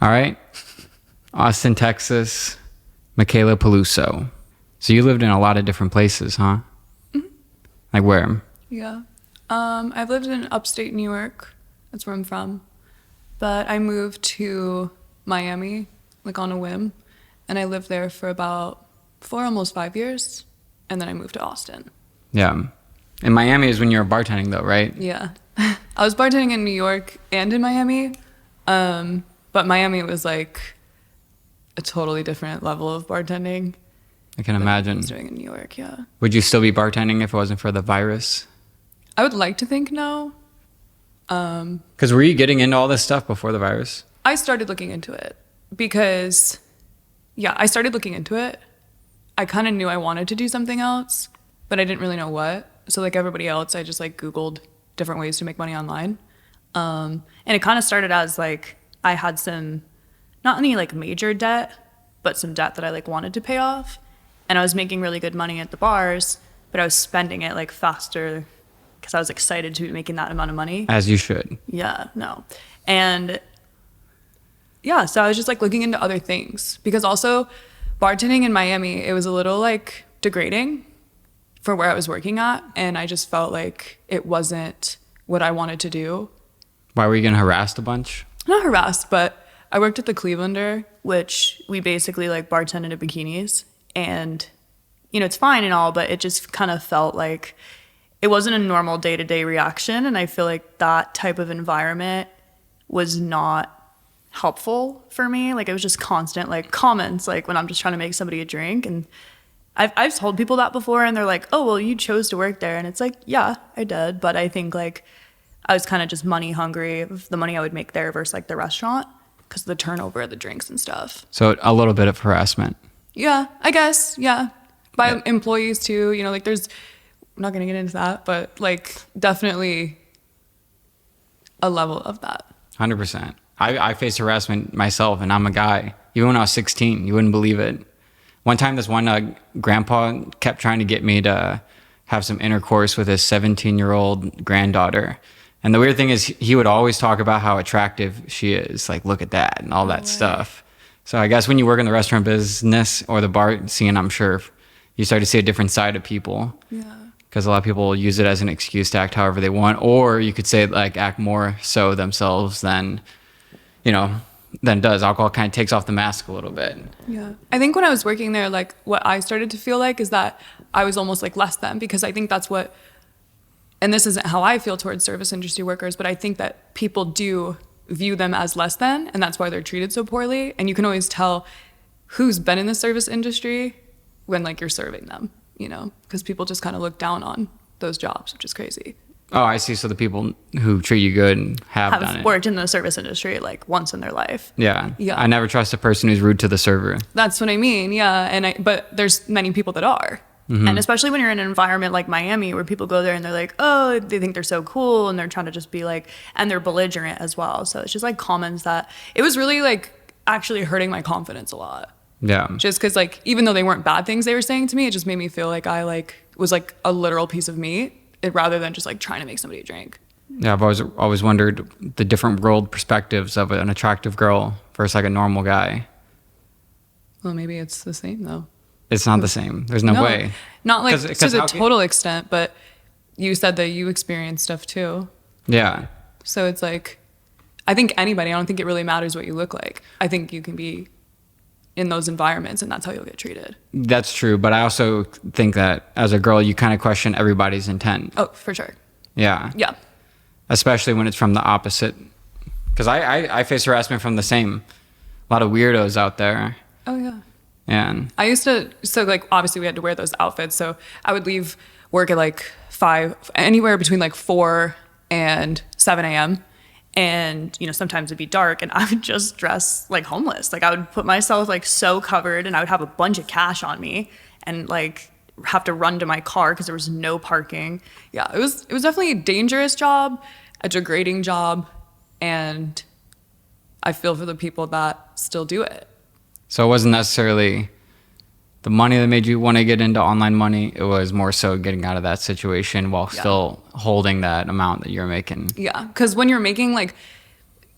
All right. Austin, Texas, Makayla Piluso. So you lived in a lot of different places, huh? Mhm. Like where? Yeah. I've lived in upstate New York. That's where I'm from. But I moved to Miami, like on a whim. And I lived there for about 4, almost 5 years. And then I moved to Austin. Yeah. And Miami is when you were bartending though, right? Yeah. I was bartending in New York and in Miami. But Miami was like a totally different level of bartending I can than I imagine. was doing in New York, yeah. Would you still be bartending if it wasn't for the virus? I would like to think no. Because were you getting into all this stuff before the virus? I started looking into it because, yeah, I started looking into it. I kind of knew I wanted to do something else, but I didn't really know what. So like everybody else, I just like Googled different ways to make money online. And it kind of started as like I had some, not any like major debt, but some debt that I like wanted to pay off. And I was making really good money at the bars, but I was spending it like faster because I was excited to be making that amount of money. As you should. Yeah, no. And yeah, so I was just like looking into other things because also bartending in Miami, it was a little like degrading for where I was working at. And I just felt like it wasn't what I wanted to do. Why were you getting harassed a bunch? Not harassed, but I worked at the Clevelander, which we basically like bartended in bikinis. And, you know, it's fine and all, but it just kind of felt like it wasn't a normal day-to-day reaction. And I feel like that type of environment was not helpful for me. Like it was just constant like comments, like when I'm just trying to make somebody a drink. And I've told people that before and they're like, oh, well, you chose to work there. And it's like, yeah, I did. But I think like I was kind of just money hungry of the money I would make there versus like the restaurant because of the turnover of the drinks and stuff. So a little bit of harassment. Yeah, I guess. Yeah. By Yeah. employees too, you know, like there's, I'm not going to get into that, but like definitely a level of that. 100%. I faced harassment myself, and I'm a guy. Even when I was 16, you wouldn't believe it. One time, this one grandpa kept trying to get me to have some intercourse with his 17-year-old granddaughter. And the weird thing is, he would always talk about how attractive she is. Like, look at that, and all that stuff. So I guess when you work in the restaurant business or the bar scene, I'm sure you start to see a different side of people. Yeah. Because a lot of people use it as an excuse to act however they want. Or you could say, like, act more so themselves than does. Alcohol kind of takes off the mask a little bit. Yeah. I think when I was working there, like what I started to feel like is that I was almost like less than because I think that's what, and this isn't how I feel towards service industry workers, but I think that people do view them as less than, and that's why they're treated so poorly. And you can always tell who's been in the service industry when like you're serving them, you know, because people just kind of look down on those jobs, which is crazy. Oh, I see. So the people who treat you good have done it. Worked in the service industry like once in their life. Yeah. Yeah. I never trust a person who's rude to the server. That's what I mean. Yeah. But there's many people that are. Mm-hmm. And especially when you're in an environment like Miami where people go there and they're like, oh, they think they're so cool and they're trying to just be like, and they're belligerent as well. So it's just like comments that it was really like actually hurting my confidence a lot. Yeah. Just because like, even though they weren't bad things they were saying to me, it just made me feel like I like was like a literal piece of meat rather than just like trying to make somebody a drink. Yeah. I've always wondered the different world perspectives of an attractive girl versus like a normal guy. Well, maybe it's the same though. It's not the same. There's no way. Not like 'Cause to the how- total extent, but you said that you experienced stuff too. Yeah. So it's like, I think anybody, I don't think it really matters what you look like. I think you can be in those environments and that's how you'll get treated. That's true. But I also think that as a girl, you kind of question everybody's intent. Oh, for sure. Yeah. Yeah. Especially when it's from the opposite. Because I face harassment from the same. A lot of weirdos out there. Oh, yeah. And I used to, so like obviously we had to wear those outfits. So I would leave work at like 5, anywhere between like 4 and 7 a.m. And, you know, sometimes it'd be dark and I would just dress like homeless. Like I would put myself like so covered and I would have a bunch of cash on me and like have to run to my car because there was no parking. Yeah, it was definitely a dangerous job, a degrading job. And I feel for the people that still do it. so it wasn't necessarily the money that made you want to get into online money. It was more so getting out of that situation while still holding that amount that you're making. Yeah, because when you're making like,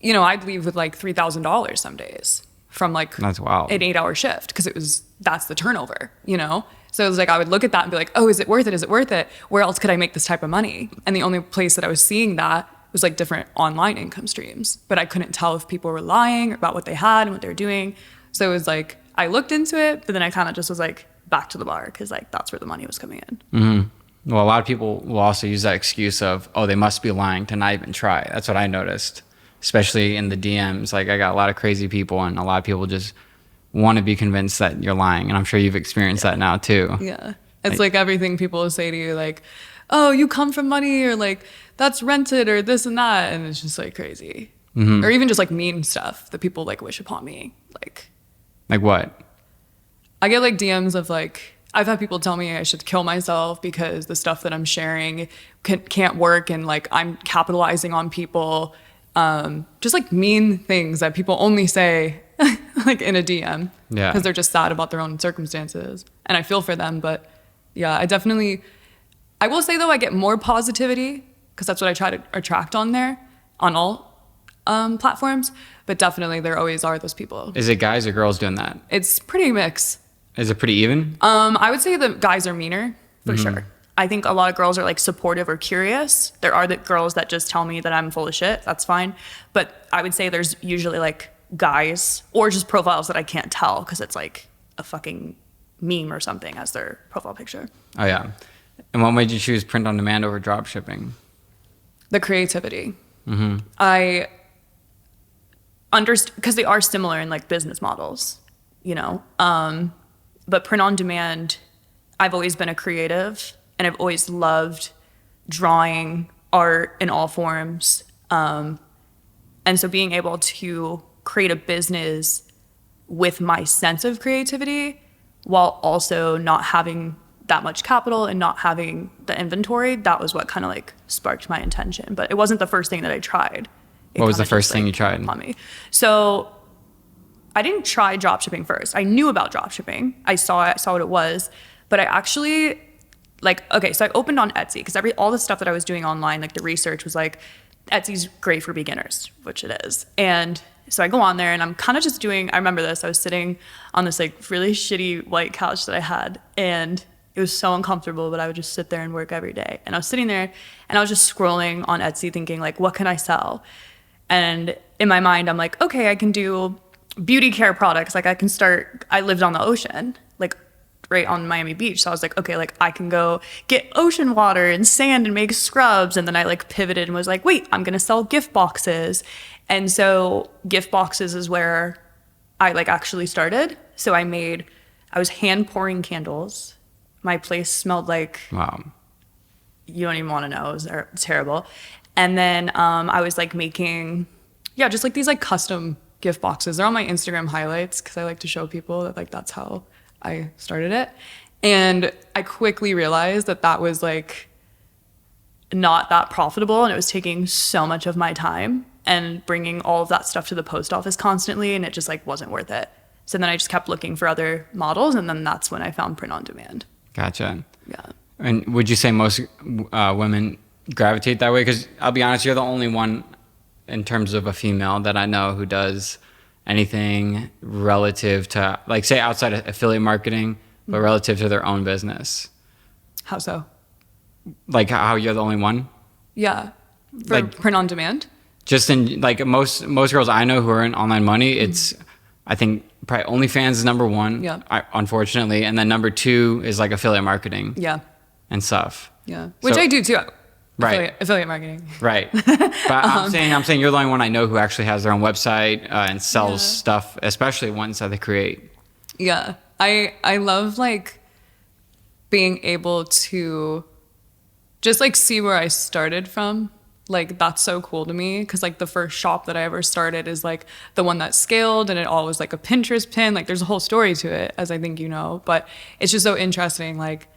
you know, I'd leave with like $3,000 some days from like That's wild. an 8-hour shift because that's the turnover, you know? So it was like I would look at that and be like, oh, is it worth it? Is it worth it? Where else could I make this type of money? And the only place that I was seeing that was like different online income streams. But I couldn't tell if people were lying about what they had and what they were doing. So it was like I looked into it, but then I kind of just was like back to the bar because like that's where the money was coming in. Mm-hmm. Well, a lot of people will also use that excuse of, oh, they must be lying to not even try. That's what I noticed, especially in the DMs. Like I got a lot of crazy people, and a lot of people just want to be convinced that you're lying. And I'm sure you've experienced that now too. Yeah. It's like everything people will say to you, like, oh, you come from money, or like, that's rented, or this and that. And it's just like crazy. Mm-hmm. Or even just like mean stuff that people like wish upon me. Like what? I get like DMs of like, I've had people tell me I should kill myself because the stuff that I'm sharing can't work, and like I'm capitalizing on people. Just like mean things that people only say like in a DM. Yeah. Because they're just sad about their own circumstances. And I feel for them. But yeah, I will say though, I get more positivity because that's what I try to attract on there, on all platforms. But definitely there always are those people. Is it guys or girls doing that? It's pretty mixed. Is it pretty even? I would say the guys are meaner for sure. I think a lot of girls are like supportive or curious. There are the girls that just tell me that I'm full of shit. That's fine. But I would say there's usually like guys or just profiles that I can't tell because it's like a fucking meme or something as their profile picture. Oh yeah. And what made you choose print on demand over drop shipping? The creativity. I understand because they are similar in like business models, you know. But print on demand, I've always been a creative. And I've always loved drawing, art in all forms. And so being able to create a business with my sense of creativity while also not having that much capital and not having the inventory, that was what kind of like sparked my intention. But it wasn't the first thing that I tried. What was the first thing you tried? On me. So I didn't try dropshipping first. I knew about dropshipping. I saw what it was. But I actually... so I opened on Etsy because all the stuff that I was doing online, like the research was like, Etsy's great for beginners, which it is. And so I go on there and I'm kind of just I remember this, I was sitting on this like really shitty white couch that I had, and it was so uncomfortable, but I would just sit there and work every day. And I was sitting there and I was just scrolling on Etsy thinking like, what can I sell? And in my mind, I'm like, okay, I can do beauty care products. Like I lived on the ocean, like right on Miami Beach. So I was like, okay, like I can go get ocean water and sand and make scrubs. And then I like pivoted and was like, wait, I'm going to sell gift boxes. And so gift boxes is where I like actually started. So I was hand pouring candles. My place smelled like, wow, you don't even want to know. It was terrible. And then I was like making, just like these like custom gift boxes. They're on my Instagram highlights because I like to show people that like that's how I started it. And I quickly realized that was like not that profitable, and it was taking so much of my time and bringing all of that stuff to the post office constantly, and it just like wasn't worth it. So then I just kept looking for other models, and then that's when I found print on demand. Gotcha. Yeah. And would you say most women gravitate that way? Because I'll be honest, you're the only one in terms of a female that I know who does anything relative to, like, say outside of affiliate marketing, but relative to their own business. How so? Like how you're the only one? Yeah. For like, print on demand? Just in like most girls I know who are in online money, it's, I think probably OnlyFans is number one, unfortunately. And then number two is like affiliate marketing. Yeah. And stuff. Yeah. Which I do too. Right. Affiliate marketing. Right. But I'm saying you're the only one I know who actually has their own website and sells stuff, especially ones that they create. Yeah. I love like being able to just like see where I started from. Like that's so cool to me because like the first shop that I ever started is like the one that scaled, and it all was like a Pinterest pin. Like there's a whole story to it, as I think you know, but it's just so interesting. Like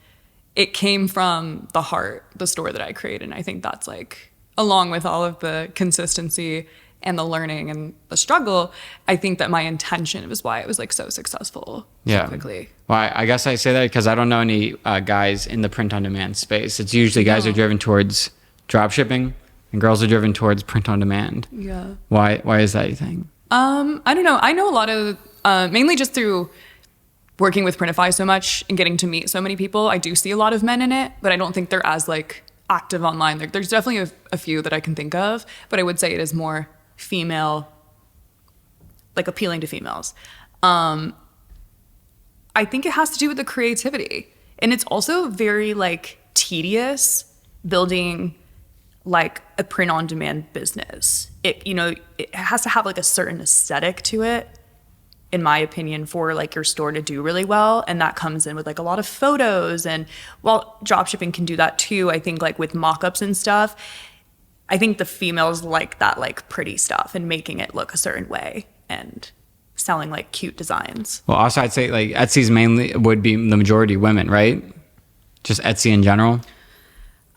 it came from the heart, the store that I created. And I think that's like, along with all of the consistency and the learning and the struggle, I think that my intention was why it was like so successful so quickly. Well, I guess I say that because I don't know any guys in the print on demand space. It's usually guys are driven towards drop shipping. and girls are driven towards print on demand. Yeah. Why is that, you think? I don't know. I know a lot of, mainly just through working with Printify so much and getting to meet so many people, I do see a lot of men in it, but I don't think they're as like active online. Like there's definitely a few that I can think of, but I would say it is more female, like appealing to females. I think it has to do with the creativity, and it's also very like tedious building like a print on demand business. It has to have like a certain aesthetic to it, in my opinion, for like your store to do really well. And that comes in with like a lot of photos. And while dropshipping can do that too, I think like with mock-ups and stuff, I think the females like that like pretty stuff and making it look a certain way and selling like cute designs. Well, also I'd say like Etsy's mainly would be the majority women, right? Just Etsy in general.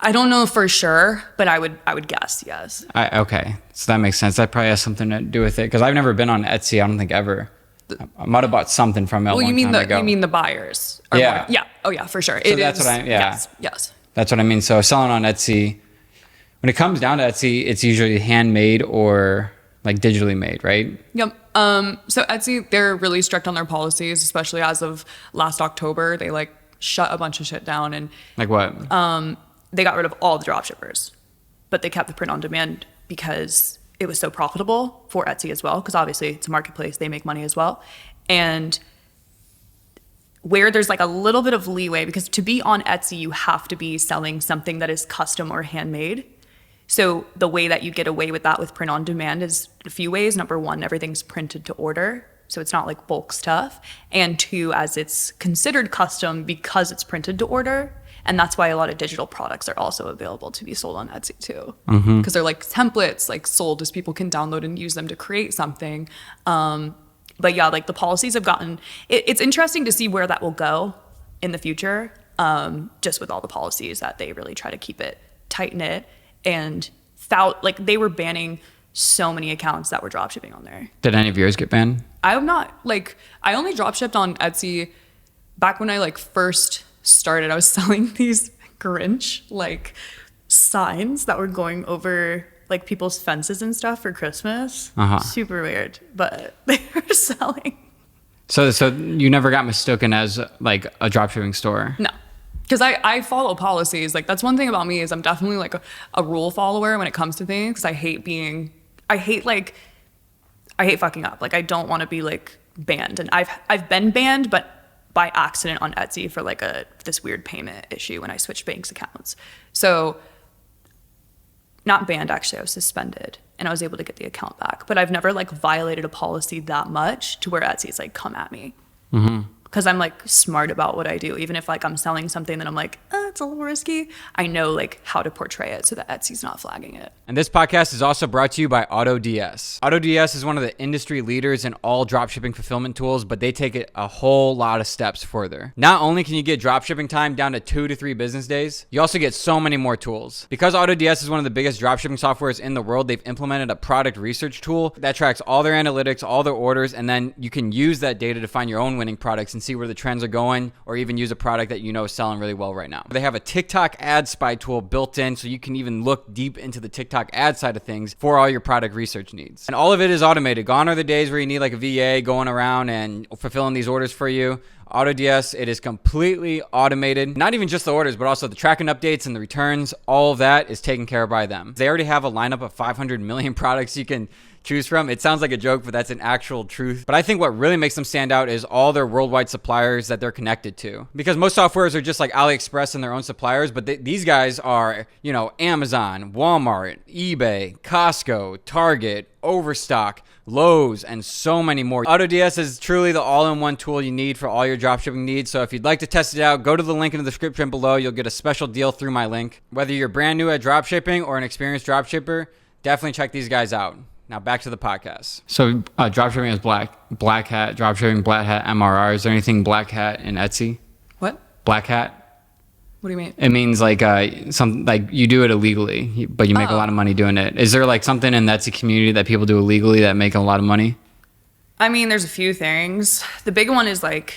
I don't know for sure, but I would guess yes. Okay, so that makes sense. That probably has something to do with it, because I've never been on Etsy. I don't think ever. I might have bought something from it a long time ago. You mean the buyers? Yeah. More, yeah. Oh yeah, for sure. So that's what I. Yeah. Yes. That's what I mean. So selling on Etsy, when it comes down to Etsy, it's usually handmade or like digitally made, right? Yep. So Etsy, they're really strict on their policies, especially as of last October. They like shut a bunch of shit down and like what? They got rid of all the dropshippers, but they kept the print on demand because it was so profitable for Etsy as well. Because obviously it's a marketplace, they make money as well. And where there's like a little bit of leeway, because to be on Etsy, you have to be selling something that is custom or handmade. So the way that you get away with that with print on demand is a few ways. Number one, everything's printed to order. So it's not like bulk stuff. And two, as it's considered custom because it's printed to order. And that's why a lot of digital products are also available to be sold on Etsy too. Because they're like templates, like sold as people can download and use them to create something. But yeah, like the policies have gotten, it's interesting to see where that will go in the future. Just with all the policies that they really try to keep it tight knit. And like they were banning so many accounts that were dropshipping on there. Did any of yours get banned? I'm not like, I only dropshipped on Etsy back when I like first started. I was selling these Grinch like signs that were going over like people's fences and stuff for Christmas. Super weird, but they were selling. So you never got mistaken as like a dropshipping store? No. Because I follow policies. Like that's one thing about me is I'm definitely like a rule follower when it comes to things. Because I hate fucking up. Like I don't want to be like banned. And I've been banned, but by accident on Etsy for like this weird payment issue when I switched banks accounts. So not banned, actually, I was suspended and I was able to get the account back. But I've never like violated a policy that much to where Etsy's like come at me. Because I'm like smart about what I do. Even if like I'm selling something that I'm like, it's a little risky, I know like how to portray it so that Etsy's not flagging it. And this podcast is also brought to you by AutoDS. AutoDS is one of the industry leaders in all dropshipping fulfillment tools, but they take it a whole lot of steps further. Not only can you get dropshipping time down to 2 to 3 business days, you also get so many more tools. Because AutoDS is one of the biggest dropshipping softwares in the world, they've implemented a product research tool that tracks all their analytics, all their orders, and then you can use that data to find your own winning products and see where the trends are going, or even use a product that you know is selling really well right now. They have a TikTok ad spy tool built in, so you can even look deep into the TikTok ad side of things for all your product research needs. And all of it is automated. Gone are the days where you need like a VA going around and fulfilling these orders for you. AutoDS, it is completely automated. Not even just the orders, but also the tracking updates and the returns. All of that is taken care of by them. They already have a lineup of 500 million products you can choose from. It sounds like a joke, but that's an actual truth. But I think what really makes them stand out is all their worldwide suppliers that they're connected to. Because most softwares are just like AliExpress and their own suppliers, but these guys are, Amazon, Walmart, eBay, Costco, Target, Overstock, Lowe's, and so many more. AutoDS is truly the all-in-one tool you need for all your dropshipping needs. So if you'd like to test it out, go to the link in the description below. You'll get a special deal through my link. Whether you're brand new at dropshipping or an experienced dropshipper, definitely check these guys out. Now back to the podcast. So dropshipping is black hat, dropshipping, black hat, MRR. Is there anything black hat in Etsy? What? Black hat? What do you mean? It means like some like you do it illegally, but you make a lot of money doing it. Is there like something in the Etsy community that people do illegally that make a lot of money? I mean, there's a few things. The big one is like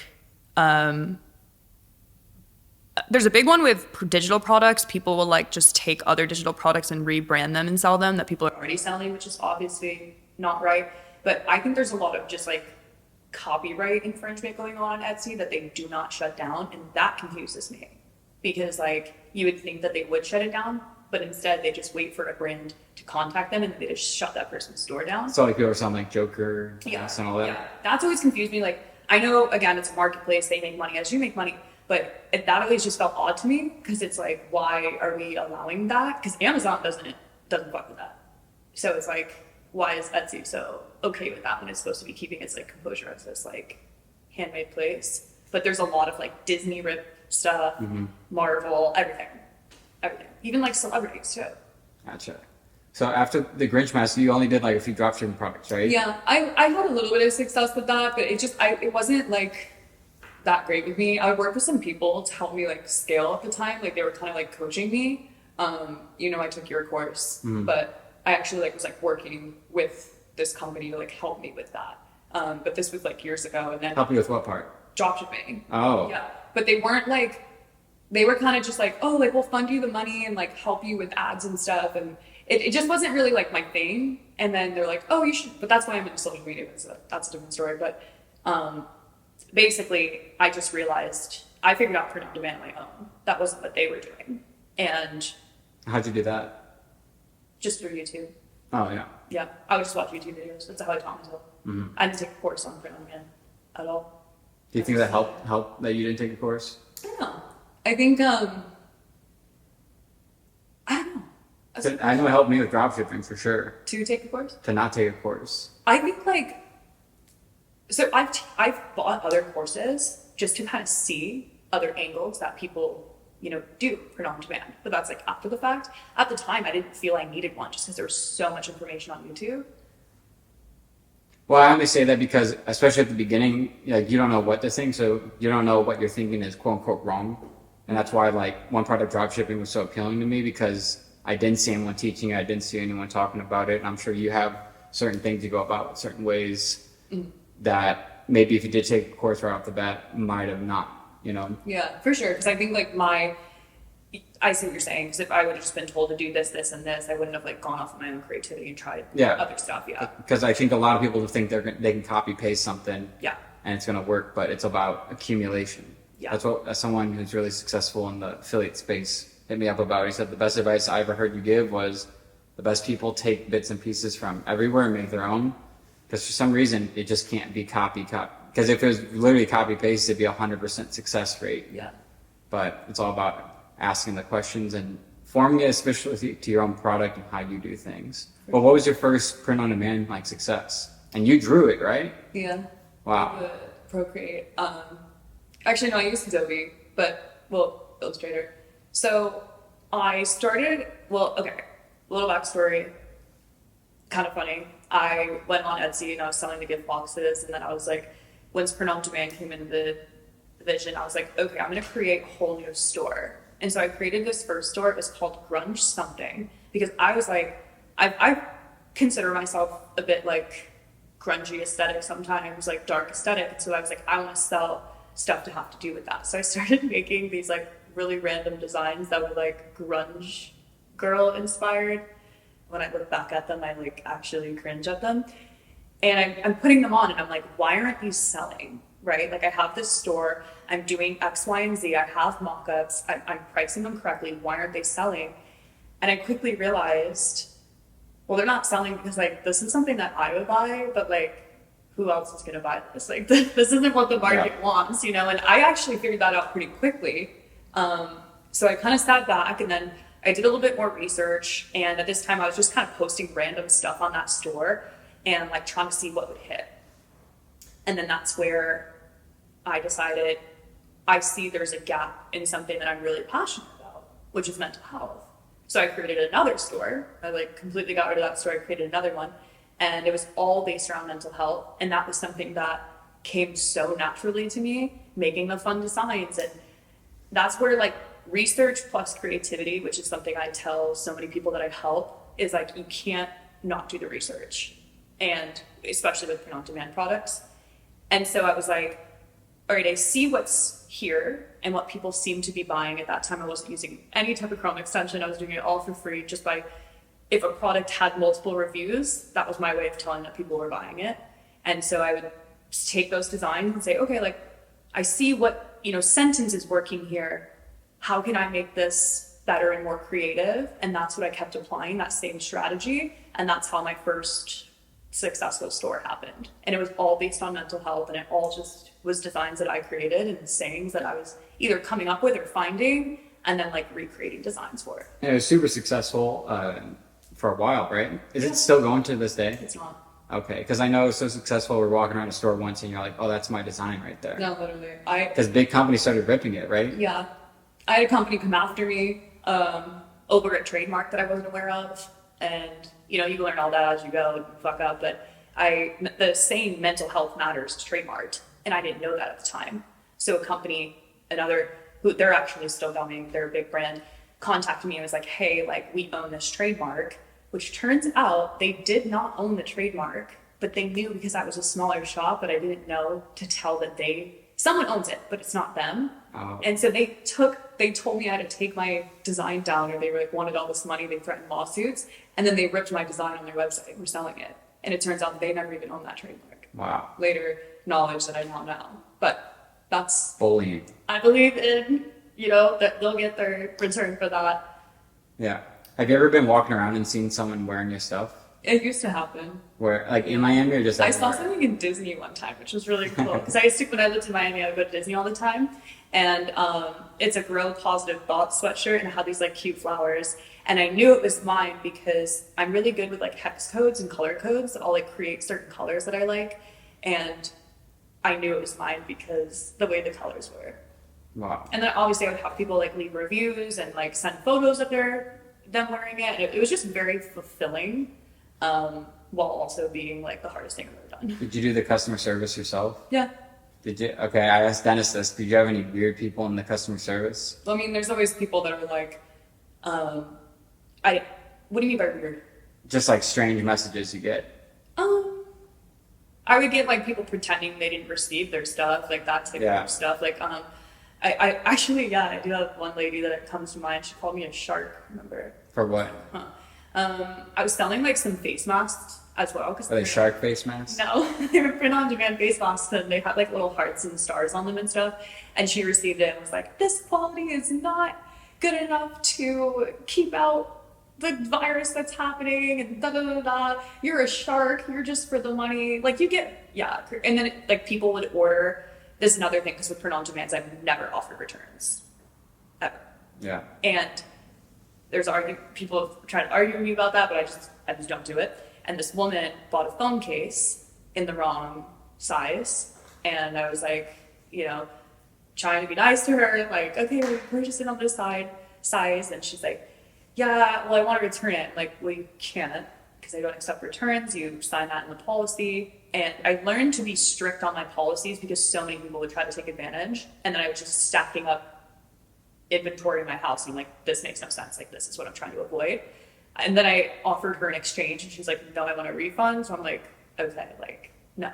There's a big one with digital products. People will like just take other digital products and rebrand them and sell them that people are already selling, which is obviously not right. But I think there's a lot of just like copyright infringement going on Etsy that they do not shut down, and that confuses me because like you would think that they would shut it down, but instead they just wait for a brand to contact them and they just shut that person's store down. So like people are selling like Joker Yeah, and all that. yeah, that's always confused me. Like I know again it's a marketplace, they make money as you make money, but that always just felt odd to me because it's like, why are we allowing that? Because Amazon doesn't fuck with that. So it's like, why is Etsy so okay with that when it's supposed to be keeping its like composure as this like handmade place? But there's a lot of like Disney rip stuff, Marvel, everything, even like celebrities too. Gotcha. So after the Grinch mask, you only did like a few dropshipping products, right? Yeah, I had a little bit of success with that, but it wasn't like that great with me. I worked with some people to help me like scale at the time. Like they were kind of like coaching me. I took your course, but I actually like was like working with this company to like help me with that. But this was like years ago, and then Help you with what part? dropshipping. Oh. Yeah, but they weren't like, they were kind of just like, oh, like we'll fund you the money and like help you with ads and stuff, and it just wasn't really like my thing. And then they're like, oh, you should, but that's why I'm into social media. So that's a different story. But basically, I just realized I figured out print on demand on my own. That wasn't what they were doing, and How'd you do that? just through YouTube. Oh yeah. Yeah, I would just watch YouTube videos. That's how I taught myself. I didn't take a course on print on demand at all. Do you think that helped that you didn't take a course? I don't know. I think I don't know. I know it helped me with dropshipping for sure. To take a course? To not take a course. I think like, so I've bought other courses just to kind of see other angles that people do print on demand. But that's like after the fact. At the time, I didn't feel I needed one just because there was so much information on YouTube. Well, I only say that because, especially at the beginning, like you don't know what to think, so you don't know what you're thinking is quote unquote wrong, and that's why like one part of dropshipping was so appealing to me because I didn't see anyone teaching it, I didn't see anyone talking about it, and I'm sure you have certain things you go about certain ways that maybe if you did take a course right off the bat, might have not, Yeah, for sure. Because I think like I see what you're saying. Because if I would have just been told to do this, this, and this, I wouldn't have like gone off of my own creativity and tried other stuff. Yeah. Because I think a lot of people think they can copy paste something. Yeah. And it's going to work, but it's about accumulation. Yeah. That's what as someone who's really successful in the affiliate space hit me up about. He said the best advice I ever heard you give was the best people take bits and pieces from everywhere and make their own. Because for some reason it just can't be copy. Because if it was literally copy paste, it'd be 100% success rate. Yeah. But it's all about asking the questions and forming it, especially to your own product and how you do things. Well, what was your first print on demand like success? And you drew it, right? Yeah. Wow. Procreate. Actually, no, I used Adobe, Illustrator. So I started. A little backstory. Kind of funny. I went on Etsy and I was selling the gift boxes, and then I was like, once print on demand came into the vision, I was like, okay, I'm gonna create a whole new store. And so I created this first store. It was called Grunge Something because I was like, I consider myself a bit like grungy aesthetic sometimes, like dark aesthetic. And so I was like, I want to sell stuff to have to do with that. So I started making these like really random designs that were like grunge girl inspired. When I look back at them, I like actually cringe at them. And I'm putting them on and I'm like, why aren't these selling? Right? Like I have this store, I'm doing X, Y, and Z. I have mock-ups. I'm pricing them correctly. Why aren't they selling? And I quickly realized, well, they're not selling because like, this is something that I would buy, but like, who else is going to buy this? Like this isn't what the market wants, and I actually figured that out pretty quickly. So I kind of sat back and then I did a little bit more research. And at this time I was just kind of posting random stuff on that store and like trying to see what would hit. And then that's where I decided I see there's a gap in something that I'm really passionate about, which is mental health. So I created another store. I like completely got rid of that store. I created another one, and it was all based around mental health. And that was something that came so naturally to me, making the fun designs. And that's where like research plus creativity, which is something I tell so many people that I help, is like, you can't not do the research. And especially with print on demand products. And so I was like, all right, I see what's here and what people seem to be buying. At that time, I wasn't using any type of Chrome extension. I was doing it all for free, just by, if a product had multiple reviews, that was my way of telling that people were buying it. And so I would take those designs and say, okay, like, I see what, sentence is working here. How can I make this better and more creative? And that's what I kept applying, that same strategy. And that's how my first successful store happened. And it was all based on mental health, and it all just was designs that I created and sayings that I was either coming up with or finding, and then like recreating designs for it. And it was super successful for a while, right? Is it still going to this day? It's not. Okay, because I know it was so successful. We're walking around a store once and you're like, oh, that's my design right there. No, literally. Because big companies started ripping it, right? Yeah. I had a company come after me over a trademark that I wasn't aware of. And, you learn all that as you go, fuck up. But the saying mental health matters is trademarked. And I didn't know that at the time. So a company, they're actually still going, they're a big brand, contacted me and was like, hey, like, we own this trademark, which turns out they did not own the trademark, but they knew because I was a smaller shop, but I didn't know to tell that someone owns it, but it's not them. Oh. And so they told me I had to take my design down, or they were like, wanted all this money, they threatened lawsuits, and then they ripped my design on their website and were selling it. And it turns out that they never even owned that trademark. Wow. Later knowledge that I now know. But that's bullying. I believe in, that they'll get their return for that. Yeah. Have you ever been walking around and seen someone wearing your stuff? It used to happen. Where, like, in Miami, or just I saw something in Disney one time, which was really cool. Because when I lived in Miami, I would go to Disney all the time. And it's a Grow Positive Thoughts sweatshirt, and it had these like cute flowers. And I knew it was mine because I'm really good with like hex codes and color codes. I'll like create certain colors that I like. And I knew it was mine because the way the colors were. Wow. And then obviously I would have people like leave reviews and like send photos of them wearing it. And it was just very fulfilling, while also being like the hardest thing I've ever done. Did you do the customer service yourself? Yeah. Did you? Okay, I asked Dennis this. Did you have any weird people in the customer service? Well, I mean, there's always people that are like, what do you mean by weird? Just like strange messages you get. I would get like people pretending they didn't receive their stuff, like that type of stuff. Like, I actually, I do have one lady that comes to mind. She called me a shark, remember? For what? I was selling like some face masks as well. Are they shark face masks? No, they were print-on-demand face masks, and they had like little hearts and stars on them and stuff. And she received it and was like, this quality is not good enough to keep out the virus that's happening, and da-da-da-da. You're a shark. You're just for the money. Like, you get, And then like people would order. This is another thing, because with print-on-demands, I've never offered returns. Ever. Yeah. And there's people have tried to argue with me about that, but I just don't do it. And this woman bought a phone case in the wrong size. And I was like, trying to be nice to her, like, okay, we purchased it on this size. And she's like, yeah, well, I want to return it. Like, well, you can't, because I don't accept returns. You sign that in the policy. And I learned to be strict on my policies because so many people would try to take advantage. And then I was just stacking up inventory in my house, and I'm like, this makes no sense. Like, this is what I'm trying to avoid. And then I offered her an exchange, and she's like, no, I want a refund. So I'm like, okay, like, no.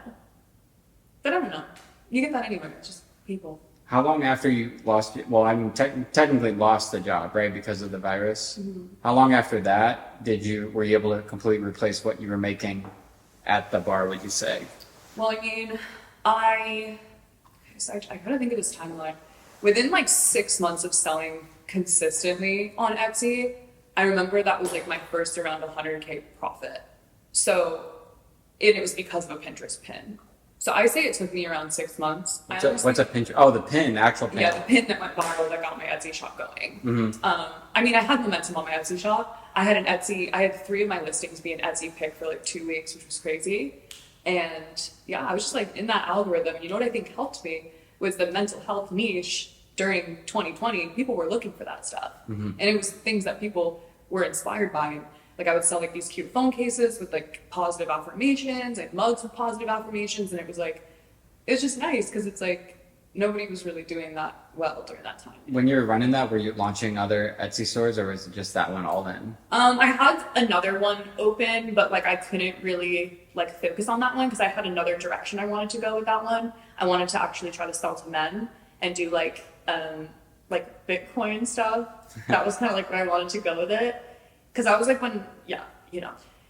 But I don't know. You get that anywhere. It's just people. How long after you lost it? Well, I mean, technically lost the job, right, because of the virus. Mm-hmm. How long after that were you able to completely replace what you were making at the bar, would you say? Well, I mean, I gotta think of this timeline. Within like 6 months of selling consistently on Etsy, I remember that was like my first around 100K profit. So it was because of a Pinterest pin. So I say it took me around 6 months. What's a Pinterest? Oh, the pin, actual pin. Yeah, the pin that went viral that got my Etsy shop going. Mm-hmm. I mean, I had momentum on my Etsy shop. I had 3 of my listings be an Etsy pick for like 2 weeks, which was crazy. And I was just like in that algorithm. You know what I think helped me was the mental health niche during 2020. People were looking for that stuff. Mm-hmm. And it was things that people were inspired by. Like, I would sell like these cute phone cases with like positive affirmations and mugs with positive affirmations. And it was just nice because it's like, nobody was really doing that well during that time. When you were running that, were you launching other Etsy stores, or was it just that one all in? I had another one open, but like I couldn't really like focus on that one because I had another direction I wanted to go with that one. I wanted to actually try to sell to men and do like Bitcoin stuff. That was kind of like where I wanted to go with it. Because I was like,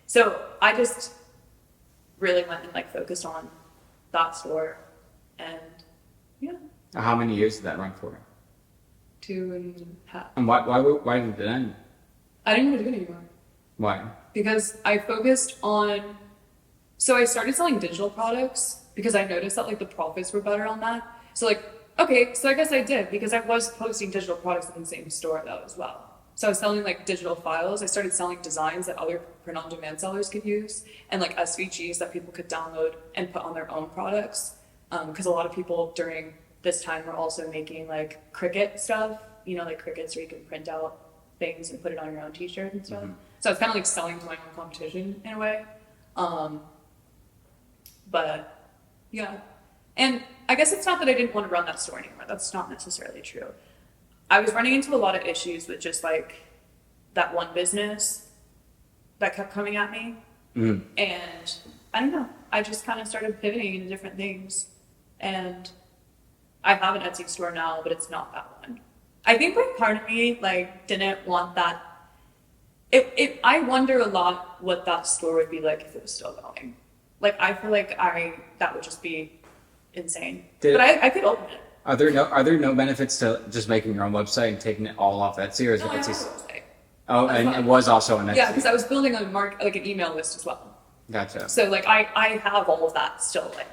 So I just really went and like focused on that store, and yeah. How many years did that run for? 2.5. And why did it end? I didn't want to do it anymore. Why? Because I focused on, so I started selling digital products because I noticed that like the profits were better on that. So like, okay, so I guess I did because I was posting digital products in the same store though as well. So I was selling like digital files. I started selling designs that other print-on-demand sellers could use, and like SVGs that people could download and put on their own products. Because a lot of people during this time were also making like Cricut stuff, like Cricuts where you can print out things and put it on your own t-shirt and stuff. Mm-hmm. So it's kind of like selling to my own competition in a way. But yeah. And I guess it's not that I didn't want to run that store anymore. That's not necessarily true. I was running into a lot of issues with just like that one business that kept coming at me. Mm-hmm. And I don't know. I just kind of started pivoting into different things. And I have an Etsy store now, but it's not that one. I think like part of me like didn't want that. I wonder a lot what that store would be like if it was still going. Like I feel like that would just be insane. But I could open it. Are there no benefits to just making your own website and taking it all off Etsy, or is it Etsy? Website. Oh, and it was also an Etsy. Yeah, because I was building an email list as well. Gotcha. So like I have all of that still like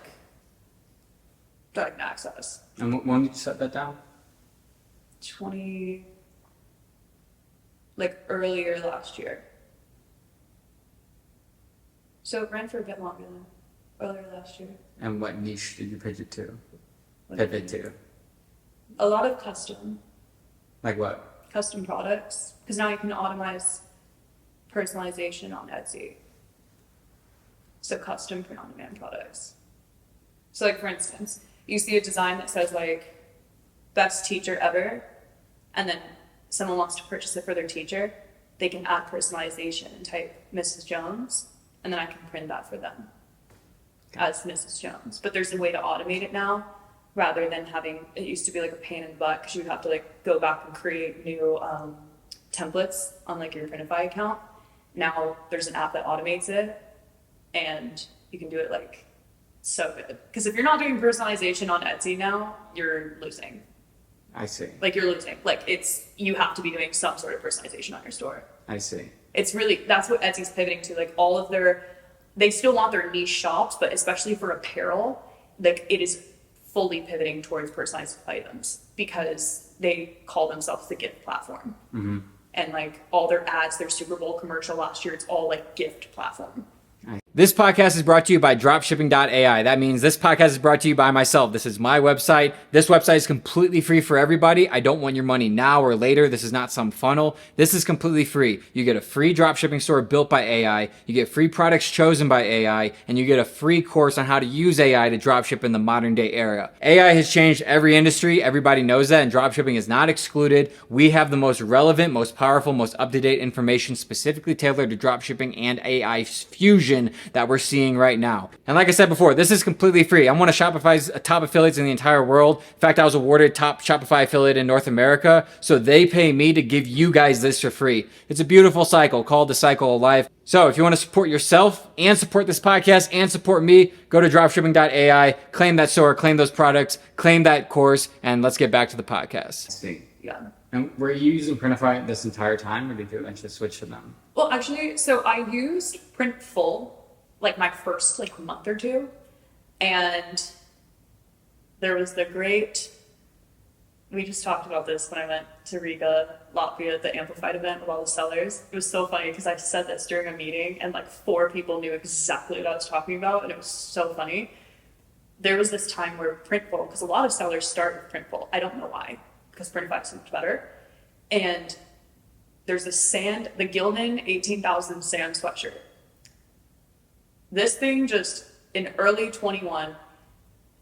that I can access. And when did you set that down? Earlier last year. So it ran for a bit longer than earlier last year. And what niche did you pivot to? A lot of custom. Like what? Custom products. Because now you can automate personalization on Etsy. So custom print-on-demand products. So like for instance, you see a design that says like best teacher ever, and then someone wants to purchase it for their teacher, they can add personalization and type Mrs. Jones, and then I can print that for them as Mrs. Jones. But there's a way to automate it now, rather than having, it used to be like a pain in the butt because you would have to like go back and create new templates on like your Printify account. Now there's an app that automates it, and you can do it like so good. Because if you're not doing personalization on Etsy now, you're losing. I see. Like you're losing. Like you have to be doing some sort of personalization on your store. I see. It's really, that's what Etsy's pivoting to. Like all of they still want their niche shops, but especially for apparel, like it is fully pivoting towards personalized items because they call themselves the gift platform. Mm-hmm. And like all their ads, their Super Bowl commercial last year, it's all like gift platform. This podcast is brought to you by dropshipping.ai. That means this podcast is brought to you by myself. This is my website. This website is completely free for everybody. I don't want your money now or later. This is not some funnel. This is completely free. You get a free dropshipping store built by AI. You get free products chosen by AI, and you get a free course on how to use AI to dropship in the modern day era. AI has changed every industry. Everybody knows that, and dropshipping is not excluded. We have the most relevant, most powerful, most up-to-date information specifically tailored to dropshipping and AI fusion that we're seeing right now. And like I said before, this is completely free. I'm one of Shopify's top affiliates in the entire world. In fact, I was awarded top Shopify affiliate in North America. So they pay me to give you guys this for free. It's a beautiful cycle called the cycle of life. So if you want to support yourself and support this podcast and support me, go to dropshipping.ai, claim that store, claim those products, claim that course, and let's get back to the podcast. See, yeah. And were you using Printify this entire time, or did you eventually switch to them? Well, actually, so I used Printful like my first like month or two, and there was we just talked about this when I went to Riga, Latvia, at the Amplified event with all the sellers. It was so funny because I said this during a meeting and like 4 people knew exactly what I was talking about, and it was so funny. There was this time where Printful, because a lot of sellers start with Printful. I don't know why, because Printify is so much better. And there's the Gildan 18,000 sand sweatshirt. This thing just, in early 21,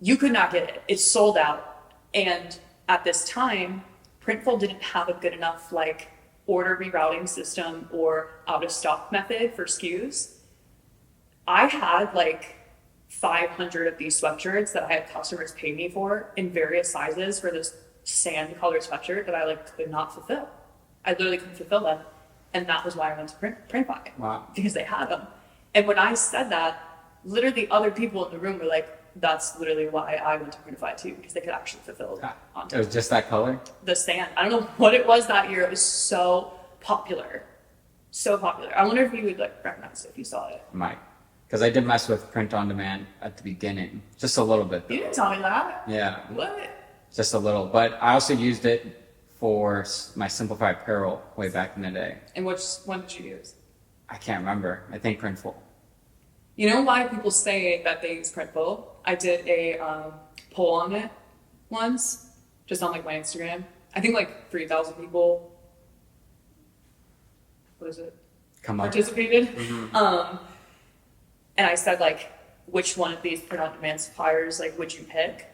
you could not get it. It's sold out. And at this time, Printful didn't have a good enough like order rerouting system or out of stock method for SKUs. I had like 500 of these sweatshirts that I had customers pay me for in various sizes for this sand color sweatshirt that I like could not fulfill. I literally couldn't fulfill them. And that was why I went to Printify. Wow. Because they had them. And when I said that, literally other people in the room were like, that's literally why I went to Printify too, because they could actually fulfill It was just that color? the sand. I don't know what it was that year. It was so popular. So popular. I wonder if you would like recognize it if you saw it. Might. Because I did mess with print on demand at the beginning. Just a little bit, though. You didn't tell me that. Yeah. What? Just a little. But I also used it for my Simplified Apparel way back in the day. And which one did you use? I can't remember. I think Printful. You know why people say that they use Printful? I did a poll on it once, just on like my Instagram. I think like 3,000 people. What is it? Come up. Participated. Mm-hmm. And I said like, which one of these print on demand suppliers like would you pick?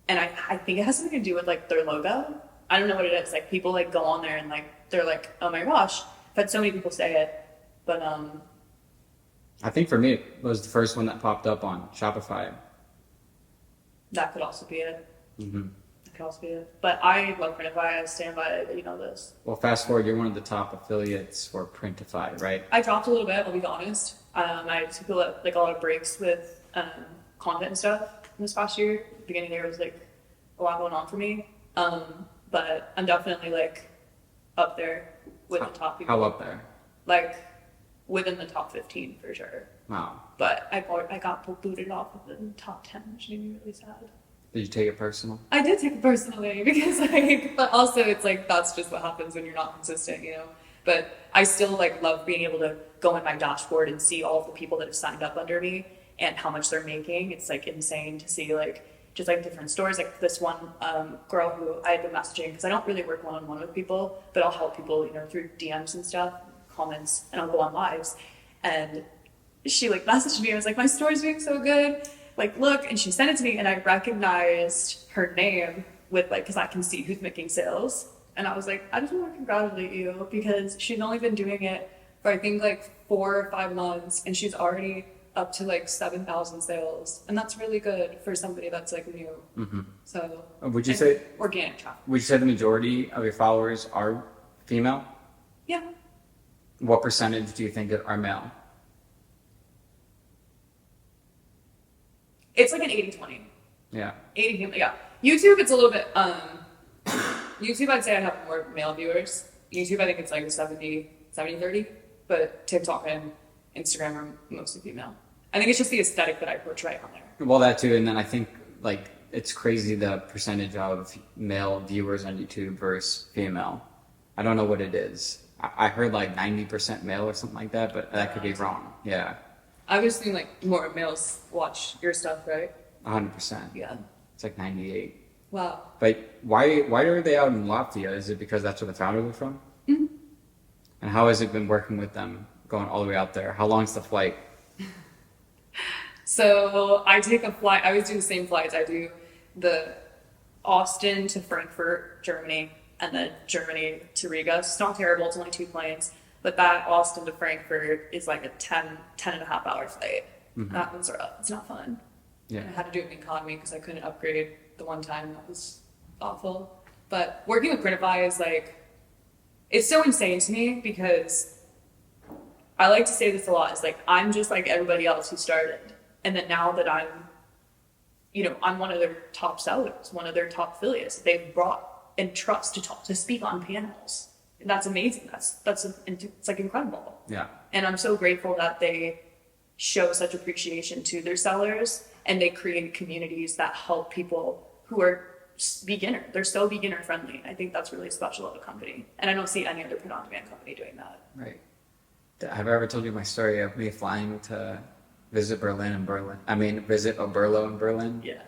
And I think it has something to do with like their logo. I don't know what it is. Like people like go on there and like they're like, oh my gosh, I've had so many people say it. But I think for me, it was the first one that popped up on Shopify. that could also be it. Mm-hmm. That could also be it. But I love Printify. I stand by it. You know this. Well, fast forward, you're one of the top affiliates for Printify, right? I dropped a little bit. I'll be honest. I took a lot of breaks with content and stuff this past year. At the beginning there was like a lot going on for me. But I'm definitely like up there with the top people. How up there? Like within the top 15 for sure. Wow. But I got booted off of the top 10, which made me really sad. Did you take it personal? I did take it personally because like, but also it's like that's just what happens when you're not consistent, you know. But I still like love being able to go in my dashboard and see all of the people that have signed up under me and how much they're making. It's like insane to see like just like different stores. Like this one girl who I had been messaging because I don't really work one-on-one with people, but I'll help people, you know, through DMs and stuff, comments, and I'll go on lives. And she like messaged me. I was like, my store's doing so good. Like, look, and she sent it to me, and I recognized her name with like, because I can see who's making sales. And I was like, I just want to congratulate you because she's only been doing it for I think like 4 or 5 months, and she's already up to like 7,000 sales, and that's really good for somebody that's like new. Mm-hmm. So Would you say organic traffic? Would you say the majority of your followers are female? Yeah. What percentage do you think are male? It's like an 80-20. Yeah. 80, yeah. YouTube, it's a little bit, YouTube, I'd say I have more male viewers. YouTube, I think it's like a 70-30, but TikTok and Instagram are mostly female. I think it's just the aesthetic that I portray on there. Well, that too, and then I think like it's crazy the percentage of male viewers on YouTube versus female. I don't know what it is. I heard like 90% male or something like that, but that could be wrong. Yeah. I've just seen like more males watch your stuff, right? 100%. Yeah. It's like 98. Wow. But why are they out in Latvia? Is it because that's where the founders are from? Mm-hmm. And how has it been working with them going all the way out there? How long's the flight? So I take a flight. I always do the same flights. I do the Austin to Frankfurt, Germany, and then Germany to Riga. It's not terrible. It's only 2 planes. But that Austin to Frankfurt is like a 10 and a half hour flight. Mm-hmm. That one's rough. It's not fun. Yeah. And I had to do it in economy because I couldn't upgrade the one time. That was awful. But working with Printify is like, it's so insane to me because I like to say this a lot. It's like, I'm just like everybody else who started. And then now that I'm, you know, I'm one of their top sellers, one of their top affiliates, they've brought and trust to talk, to speak on panels. And that's amazing. It's like incredible. Yeah. And I'm so grateful that they show such appreciation to their sellers and they create communities that help people who are beginner. They're so beginner friendly. I think that's really special of a company. And I don't see any other print on demand company doing that. Right. Have I ever told you my story of me flying to visit visit Oberlo in Berlin? Yeah.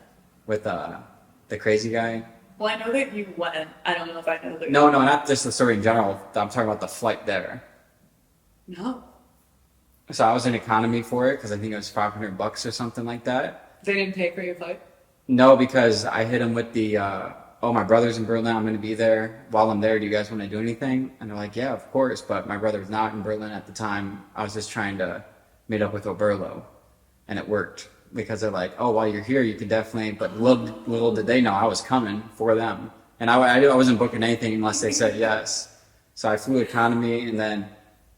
With the crazy guy? Well, I know that you went. I don't know if I know that. No, not just the story in general. I'm talking about the flight there. No. So I was in economy for it because I think it was $500 or something like that. They didn't pay for your flight? No, because I hit them with the, oh, my brother's in Berlin. I'm going to be there. While I'm there, do you guys want to do anything? And they're like, yeah, of course. But my brother was not in Berlin at the time. I was just trying to meet up with Oberlo. And it worked because they're like, oh, while you're here, you can definitely, but little did they know I was coming for them. And I wasn't booking anything unless they said yes. So I flew economy and then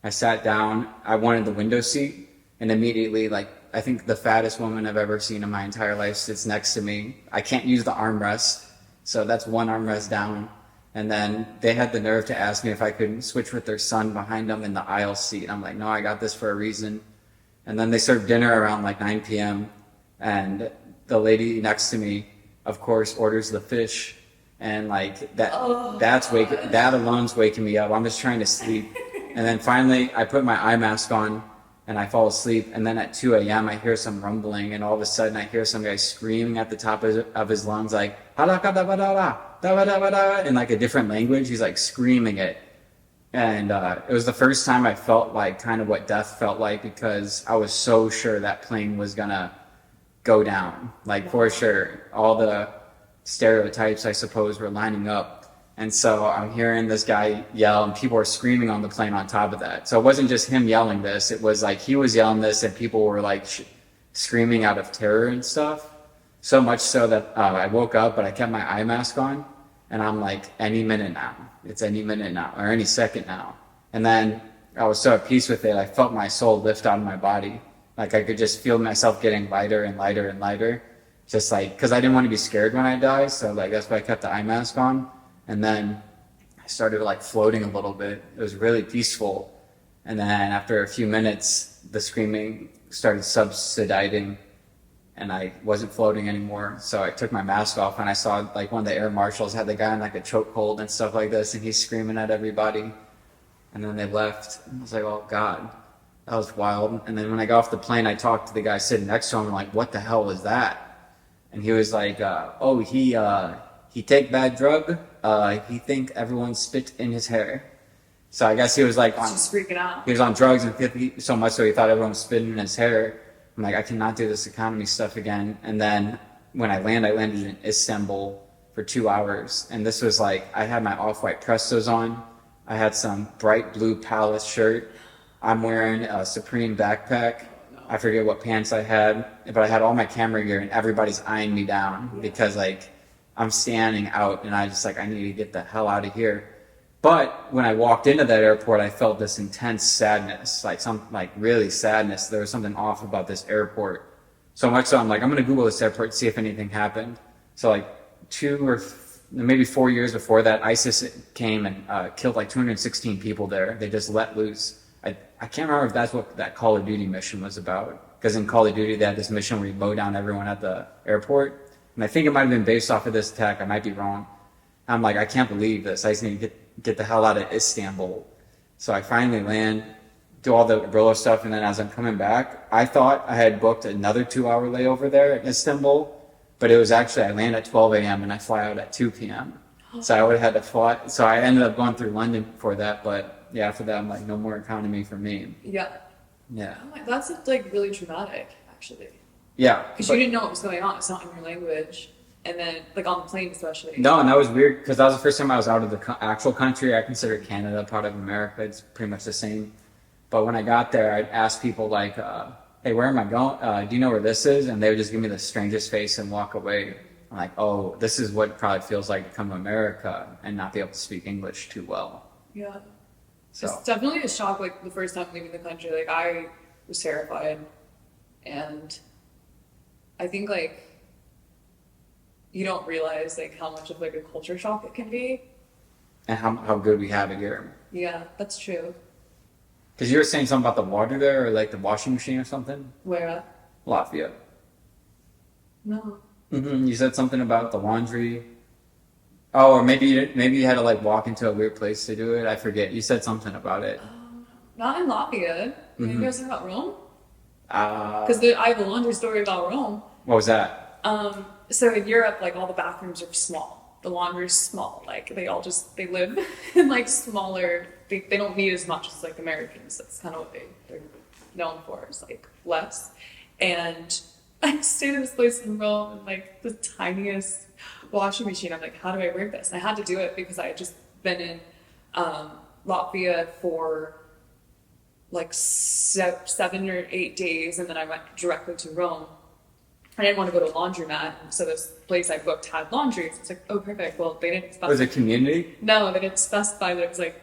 I sat down. I wanted the window seat and immediately, like, I think the fattest woman I've ever seen in my entire life sits next to me. I can't use the armrest, so that's one armrest down. And then they had the nerve to ask me if I could switch with their son behind them in the aisle seat. I'm like, no, I got this for a reason. And then they served dinner around like 9 p.m. And the lady next to me, of course, orders the fish. And like that alone's waking me up. I'm just trying to sleep. And then finally I put my eye mask on and I fall asleep. And then at 2 a.m. I hear some rumbling and all of a sudden I hear some guy screaming at the top of his lungs like, in like a different language. He's like screaming it. And it was the first time I felt like kind of what death felt like because I was so sure that plane was gonna go down. Like for sure, all the stereotypes I suppose were lining up. And so I'm hearing this guy yell and people were screaming on the plane on top of that. So it wasn't just him yelling this. It was like he was yelling this and people were like screaming out of terror and stuff. So much so that I woke up, but I kept my eye mask on. And I'm like, any minute now. It's any minute now, or any second now. And then I was so at peace with it, I felt my soul lift out of my body. Like I could just feel myself getting lighter and lighter and lighter. Just like, because I didn't want to be scared when I die, so like that's why I kept the eye mask on. And then I started like floating a little bit. It was really peaceful. And then after a few minutes, the screaming started subsiding and I wasn't floating anymore. So I took my mask off and I saw like one of the air marshals had the guy in like a chokehold and stuff like this and he's screaming at everybody. And then they left. I was like, oh God, that was wild. And then when I got off the plane, I talked to the guy sitting next to him and like, what the hell was that? And he was like, oh, he take bad drug. He think everyone spit in his hair. So I guess he was like just freaking out. He was on drugs and so much so he thought everyone was spitting in his hair. I'm like, I cannot do this economy stuff again. And then when I landed in Istanbul for 2 hours. And this was like, I had my off-white Prestos on. I had some bright blue Palace shirt. I'm wearing a Supreme backpack. I forget what pants I had, but I had all my camera gear and everybody's eyeing me down because like I'm standing out and I just like, I need to get the hell out of here. But when I walked into that airport, I felt this intense sadness, like really sadness. There was something off about this airport. So much so I'm like, I'm going to Google this airport and see if anything happened. So like maybe 4 years before that, ISIS came and killed like 216 people there. They just let loose. I can't remember if that's what that Call of Duty mission was about. Because in Call of Duty, they had this mission where you mow down everyone at the airport. And I think it might have been based off of this attack. I might be wrong. I'm like, I can't believe this. I just need to get the hell out of Istanbul. So I finally land, do all the Brillo stuff, and then as I'm coming back, I thought I had booked another 2-hour layover there in Istanbul, but it was actually, I land at 12 a.m. and I fly out at 2 p.m. So I would have had to fly, so I ended up going through London for that, but yeah, after that, I'm like, no more economy for me. Yeah. Yeah. Oh my, that's like really traumatic, actually. Yeah. Because you didn't know what was going on. It's not in your language. And then, like, on the plane especially. No, and that was weird, because that was the first time I was out of the actual country. I consider Canada part of America. It's pretty much the same. But when I got there, I'd ask people, like, hey, where am I going? Do you know where this is? And they would just give me the strangest face and walk away. I'm like, oh, this is what it probably feels like to come to America and not be able to speak English too well. Yeah. So. It's definitely a shock, like, the first time leaving the country. Like, I was terrified. And I think, like, you don't realize like how much of like a culture shock it can be. And how good we have it here. Yeah, that's true. Because you were saying something about the water there, or like the washing machine or something? Where at? Latvia. No. Mm-hmm. You said something about the laundry. Oh, or maybe you had to like walk into a weird place to do it. I forget. You said something about it. Not in Latvia. Mm-hmm. You guys talking about Rome? Because I have a laundry story about Rome. What was that? So in Europe, like all the bathrooms are small. The laundry's small. Like they live in like smaller. They don't need as much as like Americans. That's kind of what they're known for. Is like less. And I stayed in this place in Rome in like the tiniest washing machine. I'm like, how do I work this? And I had to do it because I had just been in Latvia for like 7 or 8 days, and then I went directly to Rome. I didn't want to go to a laundromat, so this place I booked had laundry. So it's like, oh, perfect. Well, they didn't specify. Was it community? No, they didn't specify that it was like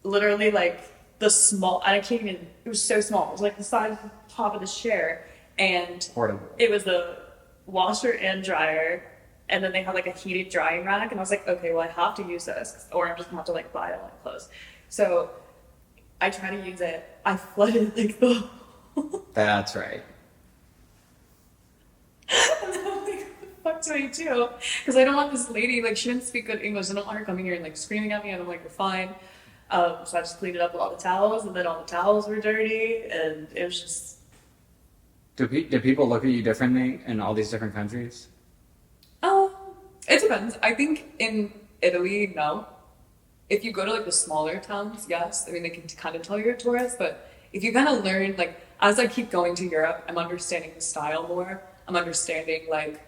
literally like the small. I can't even. It was so small. It was like the size of the top of the chair, and Portable. it was a washer and dryer, and then they had like a heated drying rack. And I was like, okay, well, I have to use this, or I'm just gonna have to like buy all my clothes. So I tried to use it. I flooded like the. That's right. And then I'm like, what the fuck do I do? Because I don't want this lady, like, she didn't speak good English. I don't want her coming here and, like, screaming at me. And I'm like, you're fine. So I just cleaned it up with all the towels, and then all the towels were dirty, and it was just. Do people look at you differently in all these different countries? It depends. I think in Italy, no. If you go to, like, the smaller towns, yes. I mean, they can kind of tell you're a tourist, but if you kind of learn, like, as I keep going to Europe, I'm understanding the style more. I'm understanding like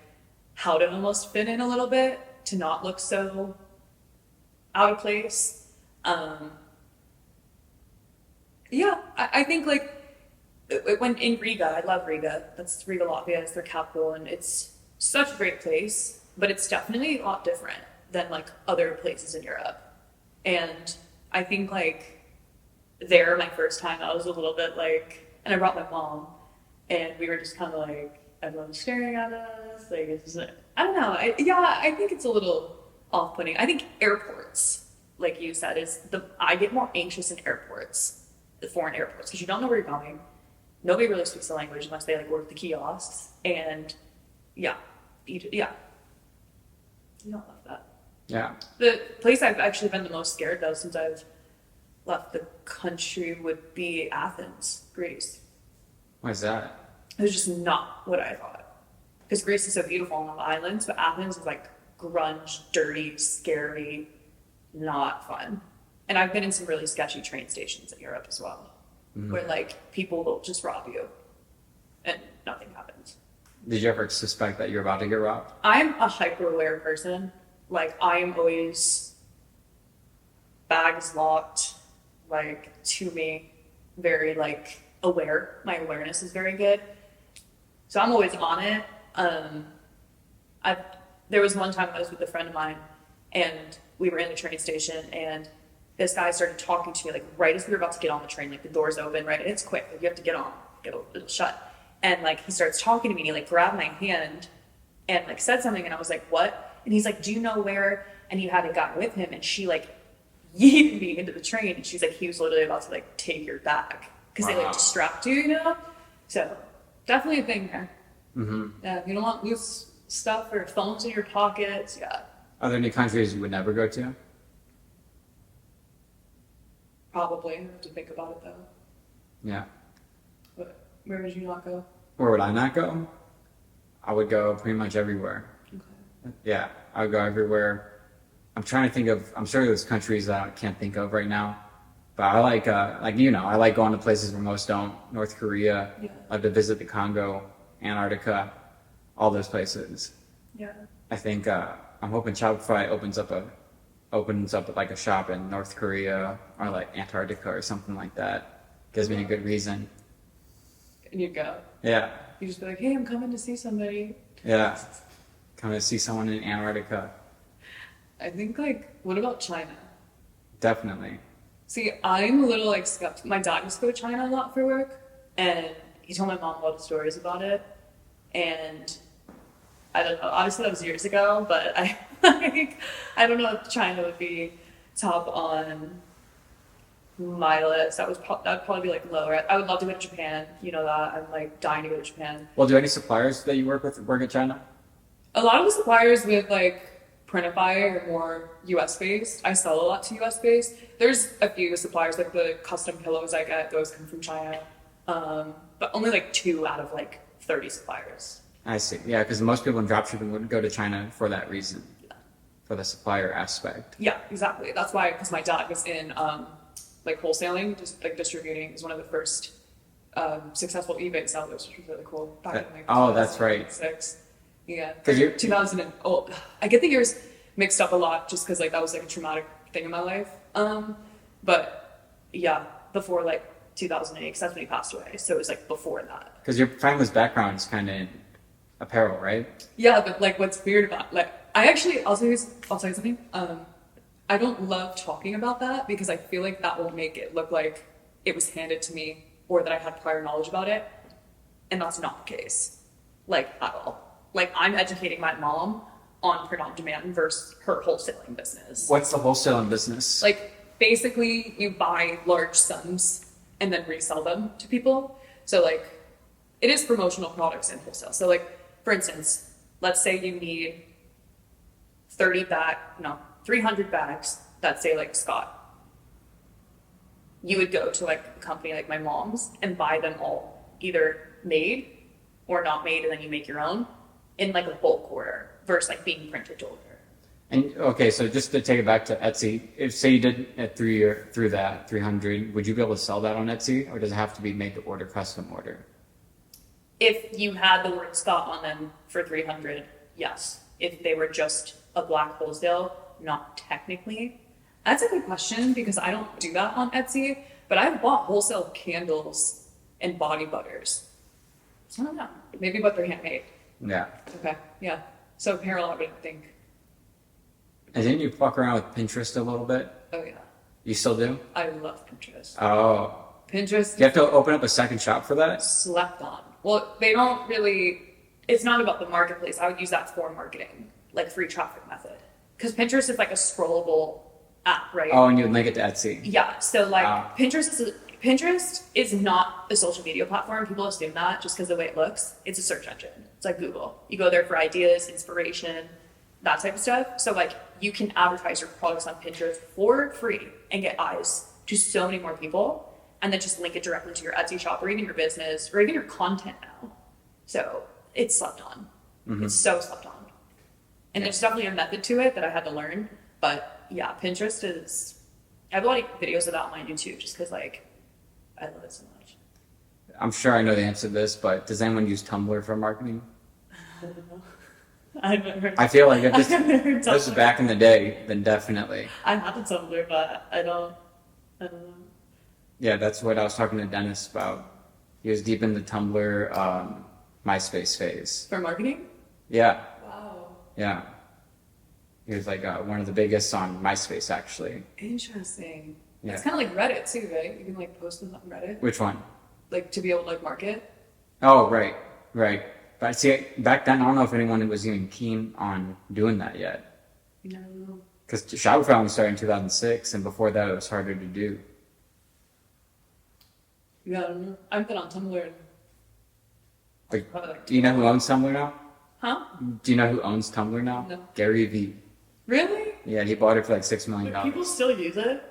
how to almost fit in a little bit to not look so out of place. Yeah, I think like when in Riga, I love Riga. That's Riga, Latvia. It's their capital, and it's such a great place. But it's definitely a lot different than like other places in Europe. And I think like there, my first time, I was a little bit like, and I brought my mom, and we were just kind of like. Everyone's staring at us. Like, it's, I don't know. I think it's a little off-putting. I think airports, like you said, I get more anxious in airports, the foreign airports, because you don't know where you're going. Nobody really speaks the language unless they like work the kiosks. And yeah, you don't love that. Yeah. The place I've actually been the most scared though since I've left the country would be Athens, Greece. Why is that? It was just not what I thought. Because Greece is so beautiful on the islands, but Athens is like grunge, dirty, scary, not fun. And I've been in some really sketchy train stations in Europe as well, where like people will just rob you and nothing happens. Did you ever suspect that you're about to get robbed? I'm a hyper aware person. Like I am always bags locked, like to me, very like aware. My awareness is very good. So I'm always on it. There was one time I was with a friend of mine, and we were in the train station, and this guy started talking to me like right as we were about to get on the train, like the door's open, right? And it's quick, like you have to get on, it'll shut. And like he starts talking to me, and he like grabbed my hand and like said something, and I was like, what? And he's like, do you know where? And he had a guy with him, and she like yeeted me into the train, and she's like, he was literally about to like take your bag because they like distract you, you know? So definitely a thing there. Mm-hmm. Yeah, you don't want loose stuff or phones in your pockets. Yeah. Are there any countries you would never go to? Probably. I have to think about it though. Yeah. But where would you not go? Where would I not go? I would go pretty much everywhere. Okay. Yeah, I would go everywhere. I'm trying to think of. I'm sure there's countries that I can't think of right now. But I like I like going to places where most don't. North Korea. Yeah. I like to visit the Congo, Antarctica, all those places. Yeah. I think I'm hoping Shopify opens up like a shop in North Korea or like Antarctica or something like that. Gives me a good reason. And you go. Yeah. You just be like, hey, I'm coming to see somebody. Yeah. Coming to see someone in Antarctica. I think like, what about China? Definitely. See, I'm a little like skeptical. My dad used to go to China a lot for work, and he told my mom a lot of stories about it. And I don't know. Obviously, that was years ago, but I don't know if China would be top on my list. That'd probably be like lower. I would love to go to Japan. You know that I'm like dying to go to Japan. Well, do any suppliers that you work with work in China? A lot of the suppliers with like Printify are more US based. I sell a lot to US based. There's a few suppliers, like the custom pillows I get, those come from China. But only like 2 out of like 30 suppliers. I see. Yeah, because most people in dropshipping would go to China for that reason, for the supplier aspect. Yeah, exactly. That's why, because my dad was in like wholesaling, just like distributing, is one of the first successful eBay sellers, which was really cool. Back in like Oh, that's right. 2006. Yeah. 'Cause you're- 2000 and, oh, I get the years mixed up a lot just because like that was like a traumatic thing in my life. But yeah, before like 2008, because that's when he passed away. So it was like before that. Because your family's background is kind of in apparel, right? Yeah, but like what's weird about like I actually I'll tell you something. I don't love talking about that because I feel like that will make it look like it was handed to me or that I had prior knowledge about it. And that's not the case. Like at all. Like I'm educating my mom on print on demand versus her wholesaling business. What's the wholesaling business? Like basically you buy large sums and then resell them to people. So like it is promotional products in wholesale. So like for instance, let's say you need 300 bags that say like Scott. You would go to like a company like my mom's and buy them all either made or not made, and then you make your own in like a bulk order versus like being printed to order. And okay, so just to take it back to Etsy, if say you did it through that 300, would you be able to sell that on Etsy, or does it have to be made to order, custom order? If you had the word Scott on them for 300, yes. If they were just a black wholesale, not technically. That's a good question because I don't do that on Etsy, but I've bought wholesale candles and body butters. So I don't know. Maybe but they're handmade. Yeah. Okay, yeah. So apparel, I would think. And then you fuck around with Pinterest a little bit. Oh yeah. You still do? I love Pinterest. Oh. Pinterest. You have to open up a second shop for that? Slept on. Well, they don't really. It's not about the marketplace. I would use that for marketing, like free traffic method. Because Pinterest is like a scrollable app, right? Oh, and you would link it to Etsy. Yeah. So like Ah. Pinterest is not a social media platform. People assume that just because of the way it looks. It's a search engine. It's like Google. You go there for ideas, inspiration, that type of stuff. So like you can advertise your products on Pinterest for free and get eyes to so many more people, and then just link it directly to your Etsy shop or even your business or even your content now. So it's slept on. Mm-hmm. It's so slept on. And there's definitely a method to it that I had to learn. But yeah, Pinterest is, I have a lot of videos of that on my YouTube just because like, I love it so much. I'm sure I know the answer to this, but does anyone use Tumblr for marketing? I don't know. I've never. I feel like if I've never heard this was Tumblr. back in the day, then definitely. I have a Tumblr, but I don't know. Yeah, that's what I was talking to Dennis about. He was deep in the Tumblr, MySpace phase. For marketing? Yeah, Wow. yeah. He was like one of the biggest on MySpace, actually. Interesting. Yeah. It's kind of like Reddit too, right? You can like post them on Reddit, Which one? like to be able to like market. Oh, right, right. But see, back then, I don't know if anyone was even keen on doing that yet. No. Because Shopify only started in 2006, and before that, it was harder to do. Yeah, I don't know. I've been on Tumblr. Like, Probably like do you know who owns Tumblr now? Huh? Do you know who owns Tumblr now? No. Gary Vee. Really? Yeah, he bought it for like $6 million. But people still use it?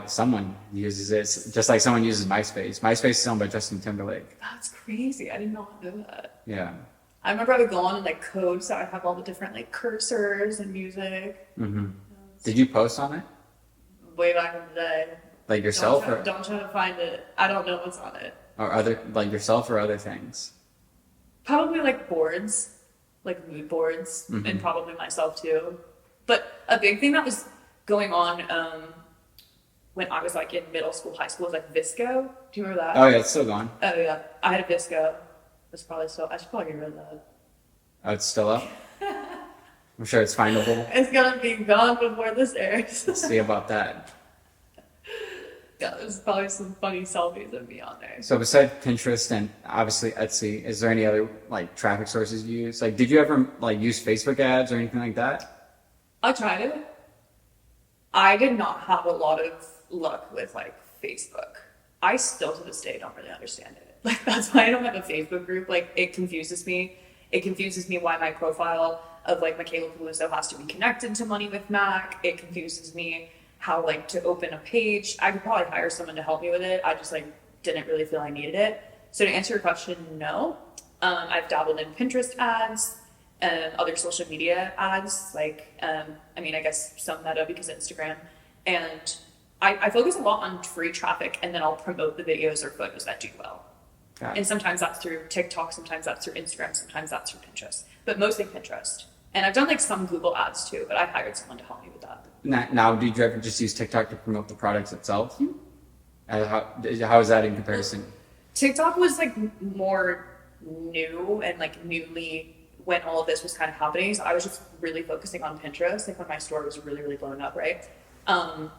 Someone uses it, just like someone uses MySpace. MySpace is owned by Justin Timberlake. That's crazy. I did not know that. Yeah. I remember I would go on and like code, so I'd have all the different like cursors and music. Mm-hmm. Did you post on it? Way back in the day. Like yourself Don't try to find it. I don't know what's on it. or other, like yourself or other things? Probably like boards, like mood boards, Mhm. and probably myself too. But a big thing that was going on when I was like in middle school, high school was like Visco. Do you remember that? Oh yeah, it's still gone. Oh yeah, I had a Visco. It's probably still. I should probably get rid of that. Oh, it's still up? I'm sure it's findable. It's gonna be gone before this airs. Let's see about that. Yeah, there's probably some funny selfies of me on there. So besides Pinterest and obviously Etsy, is there any other like traffic sources you use? Like, did you ever like use Facebook ads or anything like that? I tried it. I did not have a lot of luck with like Facebook. I still to this day don't really understand it. Like that's why I don't have a Facebook group. Like it confuses me. It confuses me why my profile of like Makayla Piluso has to be connected to Money with Mac. It confuses me how like to open a page. I could probably hire someone to help me with it. I just like didn't really feel I needed it. So to answer your question, no. I've dabbled in Pinterest ads and other social media ads. Like, I mean, I guess some Meta because of Instagram. And I focus a lot on free traffic and then I'll promote the videos or photos that do well. Got And it. sometimes that's through TikTok, sometimes that's through Instagram, sometimes that's through Pinterest, but mostly Pinterest. And I've done like some Google ads too, but I hired someone to help me with that. Now, do you ever just use TikTok to promote the products itself? How is that in comparison? TikTok was like more new and like newly when all of this was kind of happening. So I was just really focusing on Pinterest, like when my store was really, really blowing up, right? Um,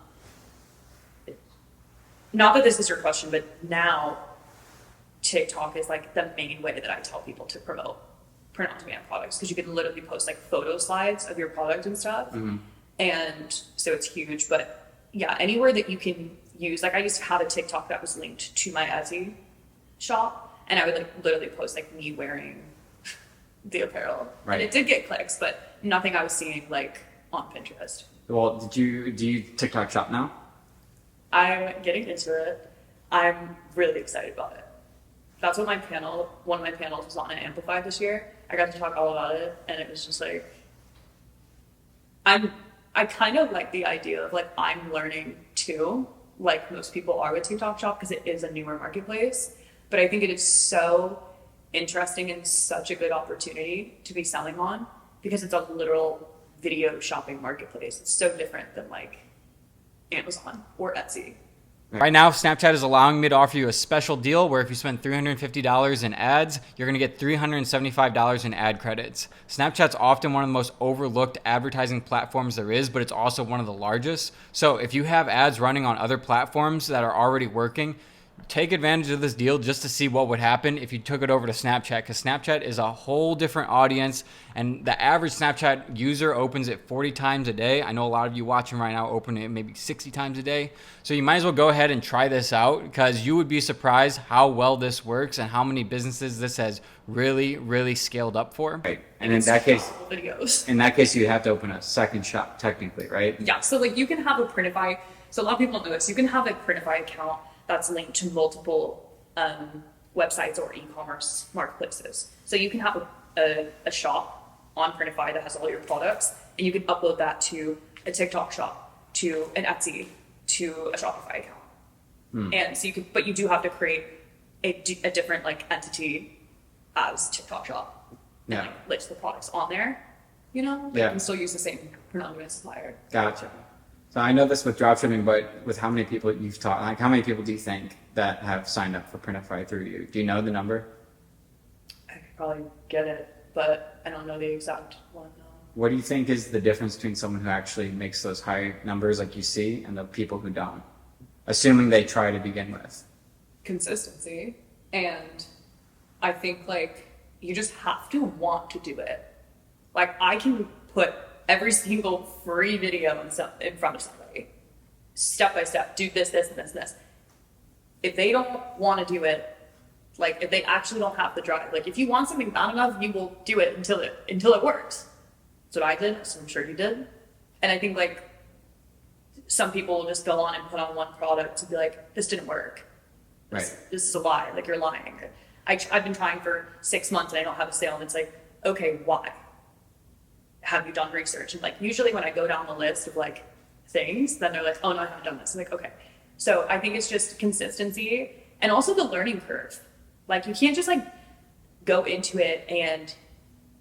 Not that this is your question, but now TikTok is like the main way that I tell people to promote print on demand products because you can literally post like photo slides of your product and stuff. And so it's huge. But yeah, anywhere that you can use, like I used to have a TikTok that was linked to my Etsy shop, and I would like literally post like me wearing the apparel. Right. And it did get clicks, but nothing I was seeing like on Pinterest. Well, do you TikTok shop now? I'm getting into it. I'm really excited about it. That's what one of my panels was on at Amplify this year. I got to talk all about it, and it was just like, I kind of like the idea of like, I'm learning too, like most people are with TikTok Shop, because it is a newer marketplace. But I think it is so interesting and such a good opportunity to be selling on because it's a literal video shopping marketplace. It's so different than like Amazon or Etsy. Right now, Snapchat is allowing me to offer you a special deal where if you spend $350 in ads, you're going to get $375 in ad credits. Snapchat's often one of the most overlooked advertising platforms there is, but it's also one of the largest. So if you have ads running on other platforms that are already working, take advantage of this deal just to see what would happen if you took it over to Snapchat, because Snapchat is a whole different audience, and the average Snapchat user opens it 40 times a day. I know a lot of you watching right now open it maybe 60 times a day. So you might as well go ahead and try this out, because you would be surprised how well this works and how many businesses this has really, really scaled up for. Right. And in that case, you have to open a second shop technically, right? Yeah. So like you can have a Printify. So a lot of people don't know this. You can have a Printify account that's linked to multiple websites or e-commerce marketplaces. So you can have a shop on Printify that has all your products, and you can upload that to a TikTok shop, to an Etsy, to a Shopify account. And so but you do have to create a different like entity as TikTok shop and like list the products on there. You know, but you can still use the same print-on-demand supplier. Gotcha. So I know this with dropshipping, but with how many people you've taught, like how many people do you think that have signed up for Printify through you? Do you know the number? I could probably get it, but I don't know the exact one. No. What do you think is the difference between someone who actually makes those high numbers like you see and the people who don't? Assuming they try to begin with. Consistency. And I think like you just have to want to do it. Like I can put every single free video in front of somebody, step by step, do this, this, and this, and this. If they don't want to do it, like if they actually don't have the drive, like if you want something bad enough, you will do it until it works. That's what I did, so I'm sure you did. And I think like some people will just go on and put on one product and be like, this didn't work. This is a lie, like you're lying. I've been trying for 6 months and I don't have a sale, and it's like, okay, why? Have you done research? And like usually when I go down the list of like things, then they're like, oh no, I haven't done this. I'm like, okay. So I think it's just consistency and also the learning curve. Like you can't just like go into it and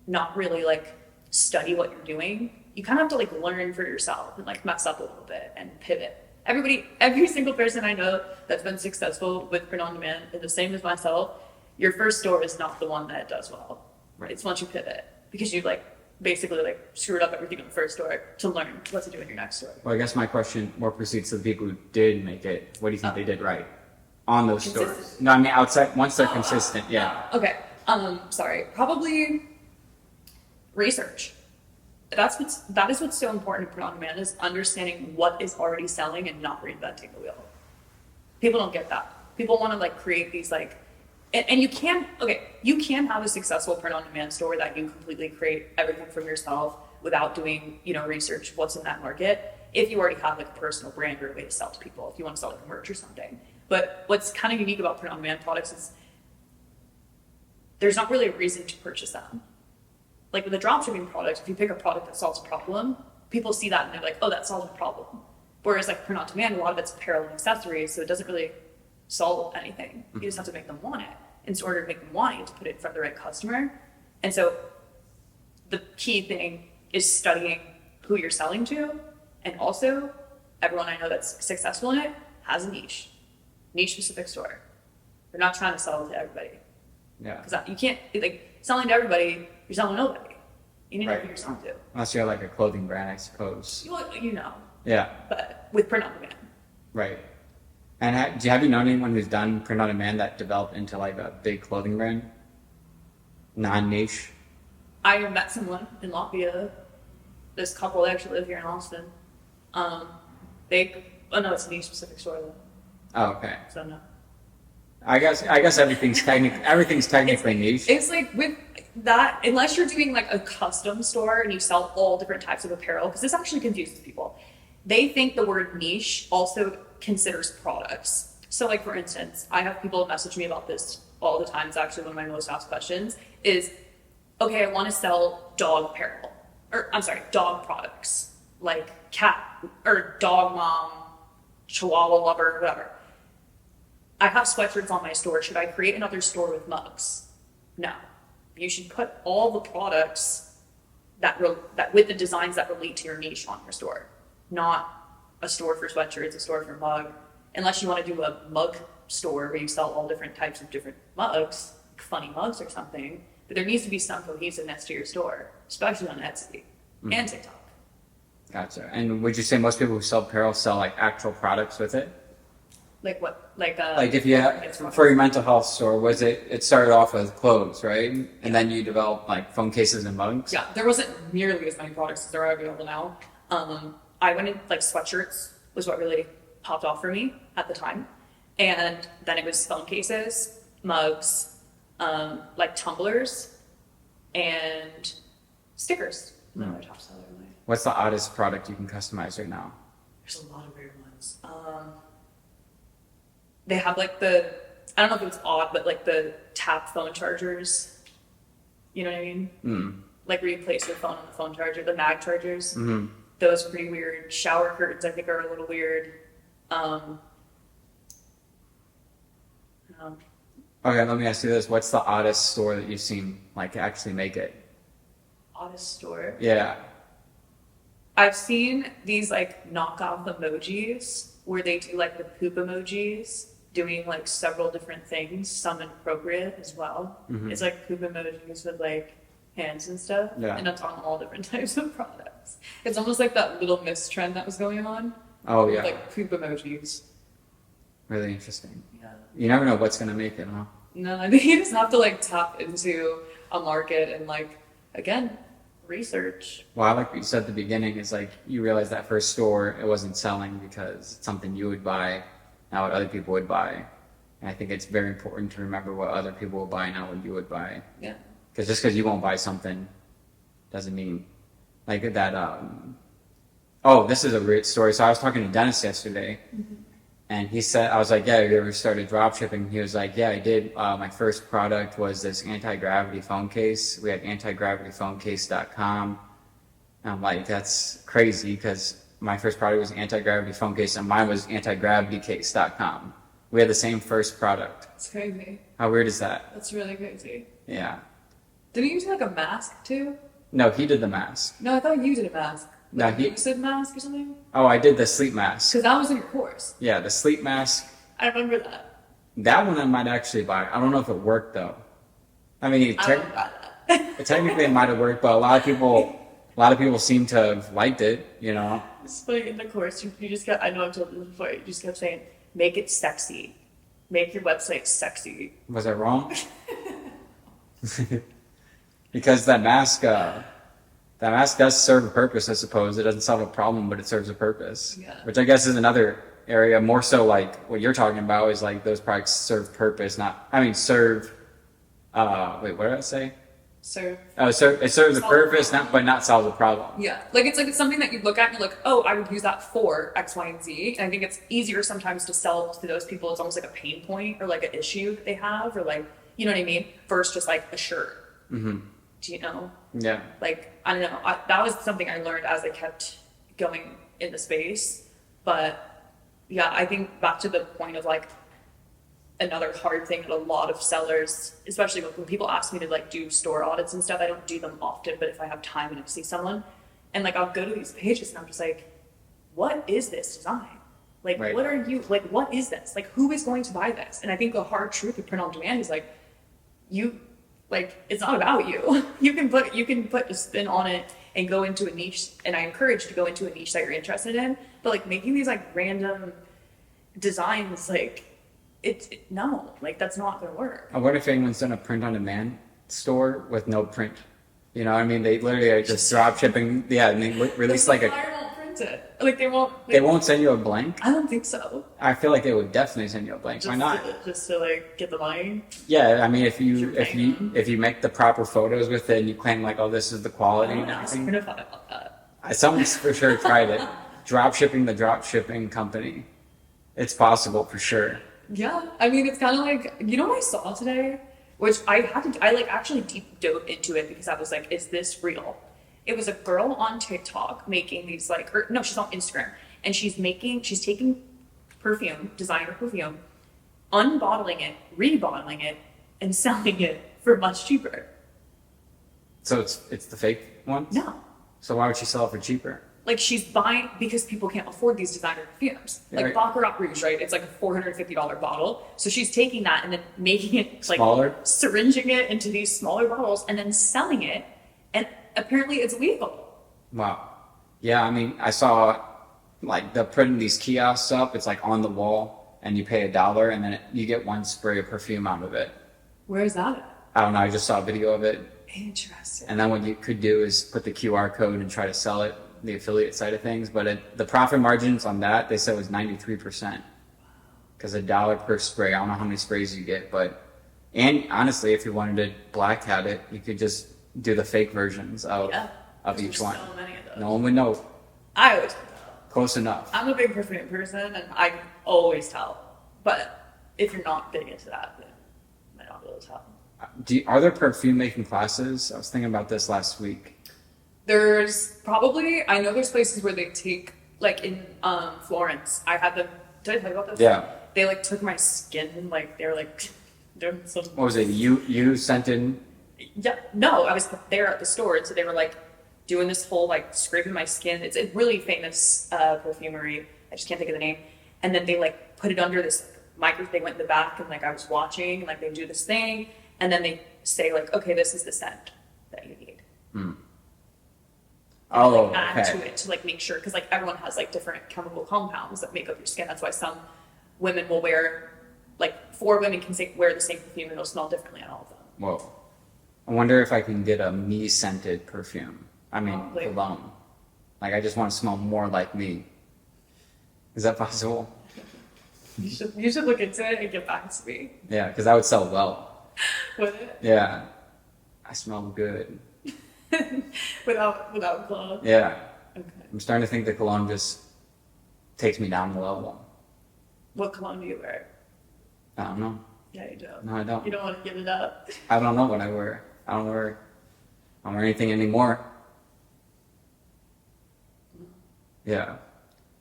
not really like study what you're doing. You kind of have to like learn for yourself and like mess up a little bit and pivot. Every single person I know that's been successful with print on demand is the same as myself. Your first store is not the one that does well. Right. It's once you pivot because you like basically like screwed up everything in the first store to learn what to do in your next store. Well, I guess my question more proceeds to the people who did make it. What do you think they did right on those stores? No, I mean outside, once they're consistent, yeah. Okay. Sorry. Probably research. That is what's so important in print on demand, is understanding what is already selling and not reinventing the wheel. People don't get that. People want to like create these like, and you can have a successful print on demand store that you completely create everything from yourself without doing, research what's in that market. If you already have like a personal brand or a way to sell to people, if you want to sell like merch or something. But what's kind of unique about print on demand products is there's not really a reason to purchase them. Like with a dropshipping product, if you pick a product that solves a problem, people see that and they're like, oh, that solves a problem. Whereas like print on demand, a lot of it's apparel and accessories, so it doesn't really solve anything. You just have to make them want it. in order to make them want you to put it in front of the right customer. And so the key thing is studying who you're selling to. And also, everyone I know that's successful in it has a niche specific store. They're not trying to sell to everybody. Yeah. Because you can't, like, selling to everybody, you're selling to nobody. You need to know who you're selling to. Unless you're like a clothing brand, I suppose. You know. Yeah. But with print on demand. Right. And have you known anyone who's done print on demand that developed into like a big clothing brand? Non-niche? I met someone in Latvia. This couple, they actually live here in Austin. No, it's a niche specific store though. Oh, okay. So no. I guess everything's technically niche. It's like with that, unless you're doing like a custom store and you sell all different types of apparel, because this actually confuses people. They think the word niche also considers products. So like, for instance, I have people message me about this all the time. It's actually one of my most asked questions is, okay, I want to sell dog apparel, dog products, like cat or dog mom, chihuahua lover, whatever. I have sweatshirts on my store. Should I create another store with mugs? No. You should put all the products that with the designs that relate to your niche on your store, not a store for sweatshirts, a store for mug. Unless you want to do a mug store where you sell all different types of different mugs, funny mugs or something. But there needs to be some cohesiveness to your store, especially on Etsy and TikTok. Gotcha. And would you say most people who sell apparel sell like actual products with it? Like what? Like if you for your mental health store, was it started off with clothes, right? And then you developed like phone cases and mugs? Yeah, there wasn't nearly as many products as there are available now. I went in like sweatshirts was what really popped off for me at the time. And then it was phone cases, mugs, like tumblers, and stickers. Another top seller. What's the oddest product you can customize right now? There's a lot of weird ones. They have like I don't know if it's odd, but like the tap phone chargers. You know what I mean? Like where you place your phone on the phone charger, the mag chargers. Mm-hmm. Those are pretty weird. Shower curtains, I think, are a little weird. Okay, let me ask you this. What's the oddest store that you've seen like actually make it? Oddest store? Yeah. I've seen these like knockoff emojis where they do like the poop emojis doing like several different things, some inappropriate as well. Mm-hmm. It's like poop emojis with like hands and stuff. Yeah. And it's on all different types of products. It's almost like that Little Miss trend that was going on. Oh yeah. Like poop emojis. Really interesting. Yeah. You never know what's gonna make it, huh? No, I think you just have to like tap into a market and like, again, research. Well, like you said at the beginning, is like you realize that first store, it wasn't selling because it's something you would buy, not what other people would buy. And I think it's very important to remember what other people will buy, not what you would buy. Yeah. Because just because you won't buy something doesn't mean like that. Oh, this is a weird story. So I was talking to Dennis yesterday. Mm-hmm. And he said, I was like, yeah, have you ever started drop shipping? He was like, yeah, I did. My first product was this anti-gravity phone case. We had antigravityphonecase.com. And I'm like, that's crazy because my first product was anti-gravity phone case and mine was antigravitykcase.com. We had the same first product. That's crazy. How weird is that? That's really crazy. Yeah. Didn't you do like a mask too? No, he did the mask. No, I thought you did a mask. No, like you said mask or something? Oh, I did the sleep mask. Because that was in your course. Yeah, the sleep mask. I remember that. That one I might actually buy. I don't know if it worked though. I mean, technically it might have worked, but a lot of people seem to have liked it, you know. It's funny, in the course, you just kept, I know I've told you this before, you just kept saying, make it sexy. Make your website sexy. Was I wrong? Because that mask does serve a purpose, I suppose. It doesn't solve a problem, but it serves a purpose. Yeah. Which I guess is another area, more so like what you're talking about is like those products serve purpose, serve, wait, what did I say? Serve. Oh, it serves a purpose, but not solve a problem. Yeah. It's something that you look at and you're like, oh, I would use that for X, Y, and Z. And I think it's easier sometimes to sell to those people. It's almost like a pain point or like an issue that they have or like, you know what I mean? Versus just like a shirt. Mm-hmm. Do you know? Yeah. Like, I don't know. That was something I learned as I kept going in the space. But yeah, I think back to the point of like, another hard thing that a lot of sellers, especially when people ask me to like do store audits and stuff, I don't do them often, but if I have time and I see someone, and like I'll go to these pages and I'm just like, what is this design? Like, Right. what are you, like, what is this? Like, who is going to buy this? And I think the hard truth of print on demand is like, it's not about you. You can put a spin on it and go into a niche, and I encourage you to go into a niche that you're interested in, but like making these like random designs, like, no, like that's not gonna work. I wonder if anyone's done a print on demand store with no print. You know, I mean, they literally are just drop shipping. Yeah, and they release like The supplier won't print it. Like they won't. They won't send you a blank. I don't think so. I feel like they would definitely send you a blank. Why not? Just to like get the money. Yeah, I mean, if you make the proper photos with it and you claim like, oh, this is the quality and everything. I'm gonna find out about that. Someone's for sure tried it. Drop shipping the drop shipping company. It's possible for sure. Yeah, I mean, it's kind of like, you know what I saw today? Which I like actually deep dove into it because I was like, is this real? It was a girl on TikTok making these like, or no, she's on Instagram, and she's taking perfume, designer perfume, unbottling it, rebottling it, and selling it for much cheaper. So it's the fake one? No. So why would she sell it for cheaper? Like she's buying because people can't afford these designer perfumes. Yeah, like right. Baccarat Rouge, right? It's like a $450 bottle. So she's taking that and then making it like Smaller? syringing it into these smaller bottles and then selling it. And apparently it's legal. Wow. Yeah, I mean, I saw like they're putting these kiosks up. It's like on the wall, and you pay $1, and then you get one spray of perfume out of it. Where is that at? I don't know. I just saw a video of it, Interesting. and then what you could do is put the QR code and try to sell it, the affiliate side of things. But the profit margins on that they said was 93%, because $1 per spray. I don't know how many sprays you get, and honestly, if you wanted to black hat it, you could just do the fake versions of each one. So many of those. No one would know. I always can tell. Close enough. I'm a big perfume person and I can always tell. But if you're not big into that, then I might not be able to tell. Are there perfume making classes? I was thinking about this last week. There's probably, I know there's places where they take, like in Florence, I had them, did I tell you about this? Yeah. They like took my skin, like they were like doing some. What was it? You scented? Yeah, no, I was there at the store, and so they were like doing this whole like scraping my skin. It's a really famous perfumery. I just can't think of the name. And then they like put it under this micro. They went in the back, and like I was watching, and like they do this thing, and then they say like, okay, this is the scent that you need. And Oh, like, add okay. to it to like make sure, because like everyone has like different chemical compounds that make up your skin. That's why some women will wear, like 4 women can wear the same perfume and it'll smell differently on all of them. Whoa. I wonder if I can get a me scented perfume. I mean, Probably. cologne. Like I just want to smell more like me. Is that possible? You should look into it and get back to me. Yeah, because that would sell well. Would it? Yeah. I smell good. without clothes. Yeah. Okay. I'm starting to think the cologne just takes me down a level. What cologne do you wear? I don't know. Yeah, you do. No, I don't. You don't want to give it up. I don't know what I wear. I don't wear anything anymore. Yeah.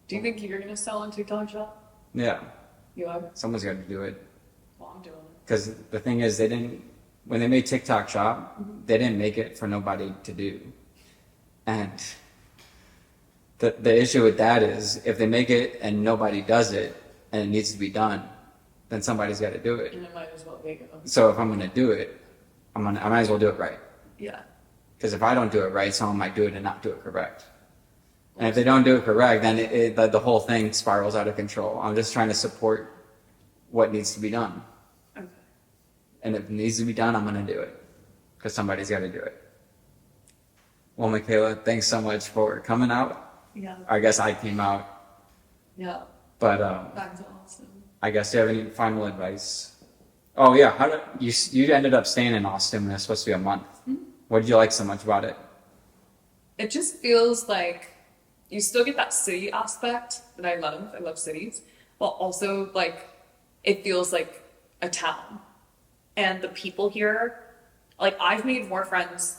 Do you think you're gonna sell on TikTok Shop? Yeah. You are. Someone's got to do it. Well, I'm doing it. Because the thing is, when they made TikTok Shop, they didn't make it for nobody to do. And the issue with that is, if they make it and nobody does it, and it needs to be done, then somebody's got to do it. And it might as well be. So if I'm going to do it, I might as well do it right. Yeah. Because if I don't do it right, someone might do it and not do it correct. And if they don't do it correct, then the whole thing spirals out of control. I'm just trying to support what needs to be done. Okay. And if it needs to be done, I'm going to do it. Because somebody's got to do it. Well, Makayla, thanks so much for coming out. Yeah. I guess I came out. Yeah. But Back to Austin. I guess, do you have any final advice? Oh, yeah. You ended up staying in Austin when it was supposed to be a month. Mm-hmm. What did you like so much about it? It just feels like you still get that city aspect that I love. I love cities. But also, like, it feels like a town. And the people here, like, I made more friends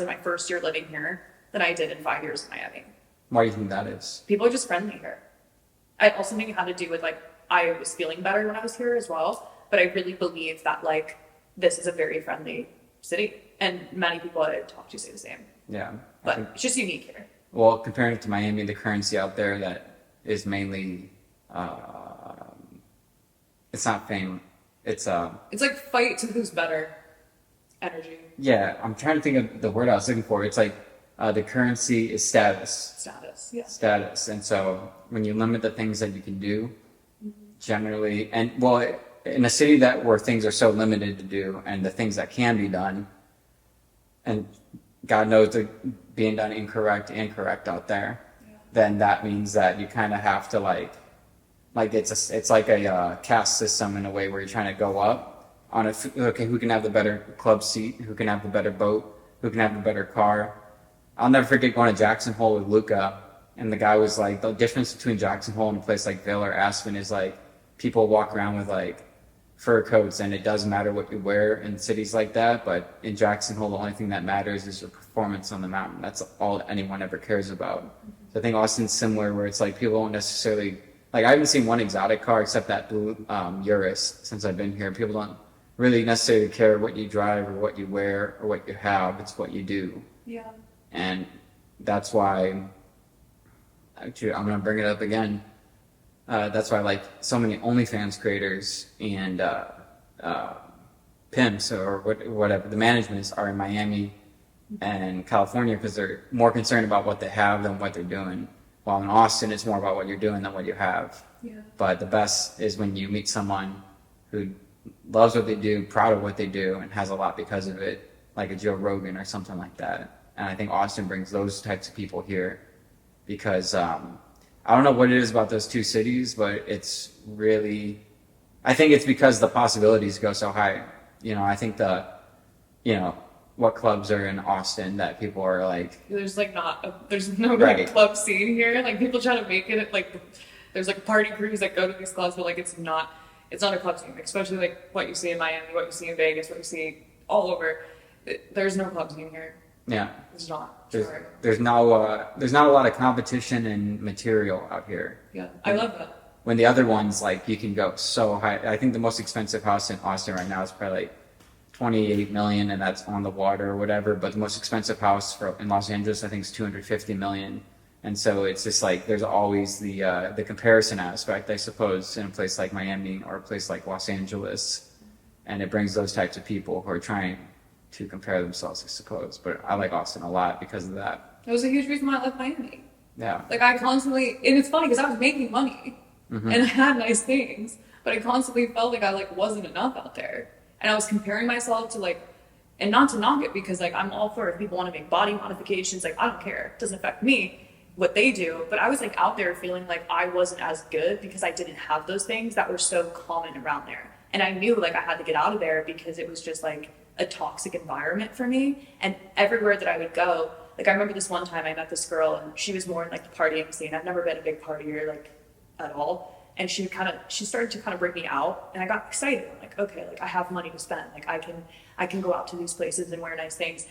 in my first year living here than I did in 5 years in Miami. Why do you think that is? People are just friendly here. I also think it had to do with, like, I was feeling better when I was here as well. But I really believe that like this is a very friendly city, and many people I talk to say the same. Yeah. But it's just unique here. Well, comparing it to Miami, the currency out there that is mainly, it's not fame. It's like fight to who's better energy. Yeah, I'm trying to think of the word I was looking for. It's like the currency is status. Status, yeah. Status. And so when you limit the things that you can do, generally, and well, in a city where things are so limited to do and the things that can be done, and God knows they're being done incorrect and correct out there, then that means that you kind of have to like it's like a caste system in a way where you're trying to go up on okay, who can have the better club seat, who can have the better boat, who can have the better car. I'll never forget going to Jackson Hole with Luca, and the guy was like, the difference between Jackson Hole and a place like Vail or Aspen is like people walk around with like fur coats, and it doesn't matter what you wear in cities like that, but in Jackson Hole the only thing that matters is your performance on the mountain. That's all anyone ever cares about. So I think Austin's similar, where it's like people don't necessarily, like I haven't seen one exotic car except that blue Urus since I've been here. People don't really necessarily care what you drive or what you wear or what you have. It's what you do. Yeah. And that's why, actually, I'm going to bring it up again. That's why like so many OnlyFans creators and pimps or whatever, the managements are in Miami and California because they're more concerned about what they have than what they're doing. While in Austin, it's more about what you're doing than what you have. Yeah. But the best is when you meet someone who loves what they do, proud of what they do, and has a lot because of it, like a Joe Rogan or something like that. And I think Austin brings those types of people here because I don't know what it is about those two cities, but it's really, I think it's because the possibilities go so high. You know, I think what clubs are in Austin that people are like. There's like there's no like club scene here. Like people try to make it like, there's like party crews that go to these clubs, but like it's not a club scene, especially like what you see in Miami, what you see in Vegas, what you see all over. There's no club scene here. Yeah. There's not. There's not a lot of competition and material out here. Yeah, I love that. When the other ones, like, you can go so high. I think the most expensive house in Austin right now is probably like 28 million, and that's on the water or whatever. But the most expensive house in Los Angeles, I think, is 250 million. And so it's just like there's always the comparison aspect, I suppose, in a place like Miami or a place like Los Angeles, and it brings those types of people who are trying to compare themselves, I suppose. But I like Austin a lot because of that. It was a huge reason why I left Miami. Yeah. Like I constantly, and it's funny because I was making money and I had nice things, but I constantly felt like I like wasn't enough out there, and I was comparing myself to like, and not to knock it because like I'm all for if people want to make body modifications, like I don't care, it doesn't affect me what they do, but I was like out there feeling like I wasn't as good because I didn't have those things that were so common around there, and I knew like I had to get out of there because it was just like a toxic environment for me. And everywhere that I would go, like I remember this one time I met this girl and she was more in like the partying scene. I've never been a big partier like at all, and she started to kind of bring me out, and I got excited. I'm like, okay, like I have money to spend, like I can go out to these places and wear nice things.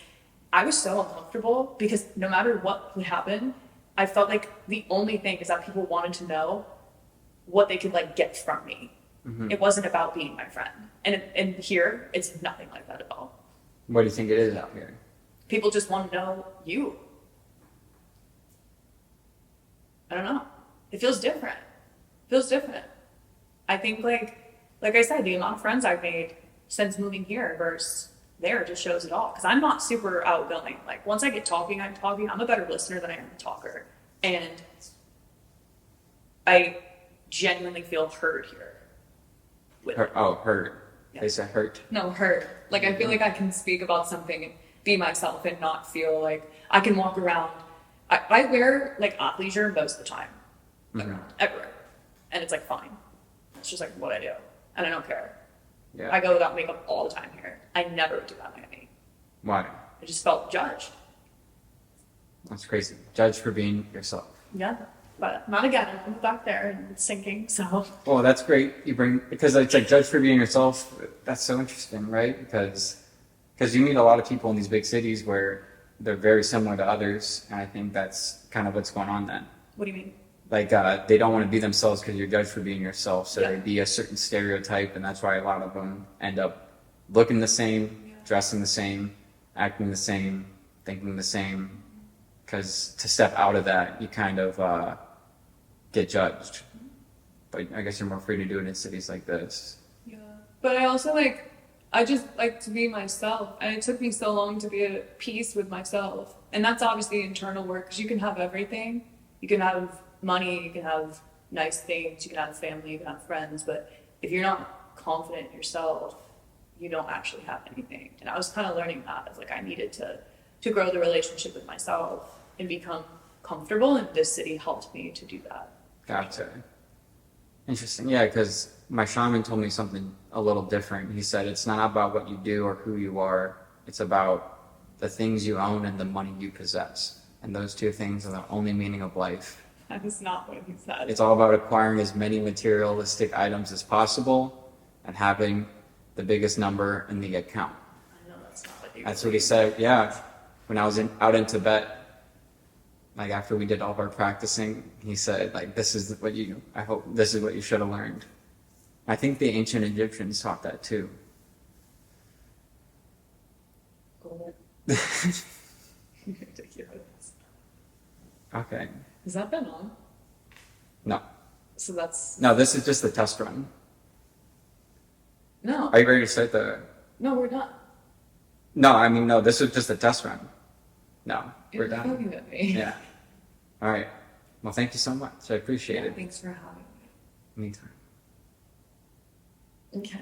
I was so uncomfortable because no matter what would happen, I felt like the only thing is that people wanted to know what they could like get from me. It wasn't about being my friend. And here, it's nothing like that at all. What do you think it is out here? People just want to know you. I don't know. It feels different. I think like I said, the amount of friends I've made since moving here versus there just shows it all. Because I'm not super outgoing. Like once I get talking, I'm talking. I'm a better listener than I am a talker. And I genuinely feel heard here. Hurt. Yeah. They said hurt. No, hurt. Like I feel like I can speak about something and be myself and not feel like I can walk around. I wear like athleisure most of the time, everywhere, and it's like fine. It's just like what I do, and I don't care. Yeah. I go without makeup all the time here. I never would do that in Miami. Why? I just felt judged. That's crazy. Judged for being yourself. Yeah. But not again. I'm back there and it's sinking. So. Well, that's great. Because it's like judge for being yourself. That's so interesting, right? Because you meet a lot of people in these big cities where they're very similar to others, and I think that's kind of what's going on then. What do you mean? like they don't want to be themselves because you're judged for being yourself. So Yeah. they be a certain stereotype, and that's why a lot of them end up looking the same, dressing the same, acting the same, thinking the same. Because to step out of that, you kind of get judged. But I guess you're more free to do it in cities like this. Yeah. But I also like, I just like to be myself. And it took me so long to be at peace with myself. And that's obviously internal work because you can have everything. You can have money, you can have nice things, you can have family, you can have friends. But if you're not confident in yourself, you don't actually have anything. And I was kind of learning that of like I needed to grow the relationship with myself and become comfortable. And this city helped me to do that. Gotcha. Interesting. Yeah, because my shaman told me something a little different. He said it's not about what you do or who you are. It's about the things you own and the money you possess. And those two things are the only meaning of life. That is not what he said. It's all about acquiring as many materialistic items as possible and having the biggest number in the account. I know that's not what he That's what he said. Yeah. When I was out in Tibet, like after we did all of our practicing, he said, like, I hope this is what you should have learned. I think the ancient Egyptians taught that too. Ridiculous. Okay. Has that been on? No. So that's No, this is just the test run. no. Are you ready to start the... No, we're done. No, I mean, no, this was just a test run. No, we're You're done. fucking with me. Yeah. All right. Well, thank you so much. I appreciate Yeah, it. thanks for having Anytime. me. Okay.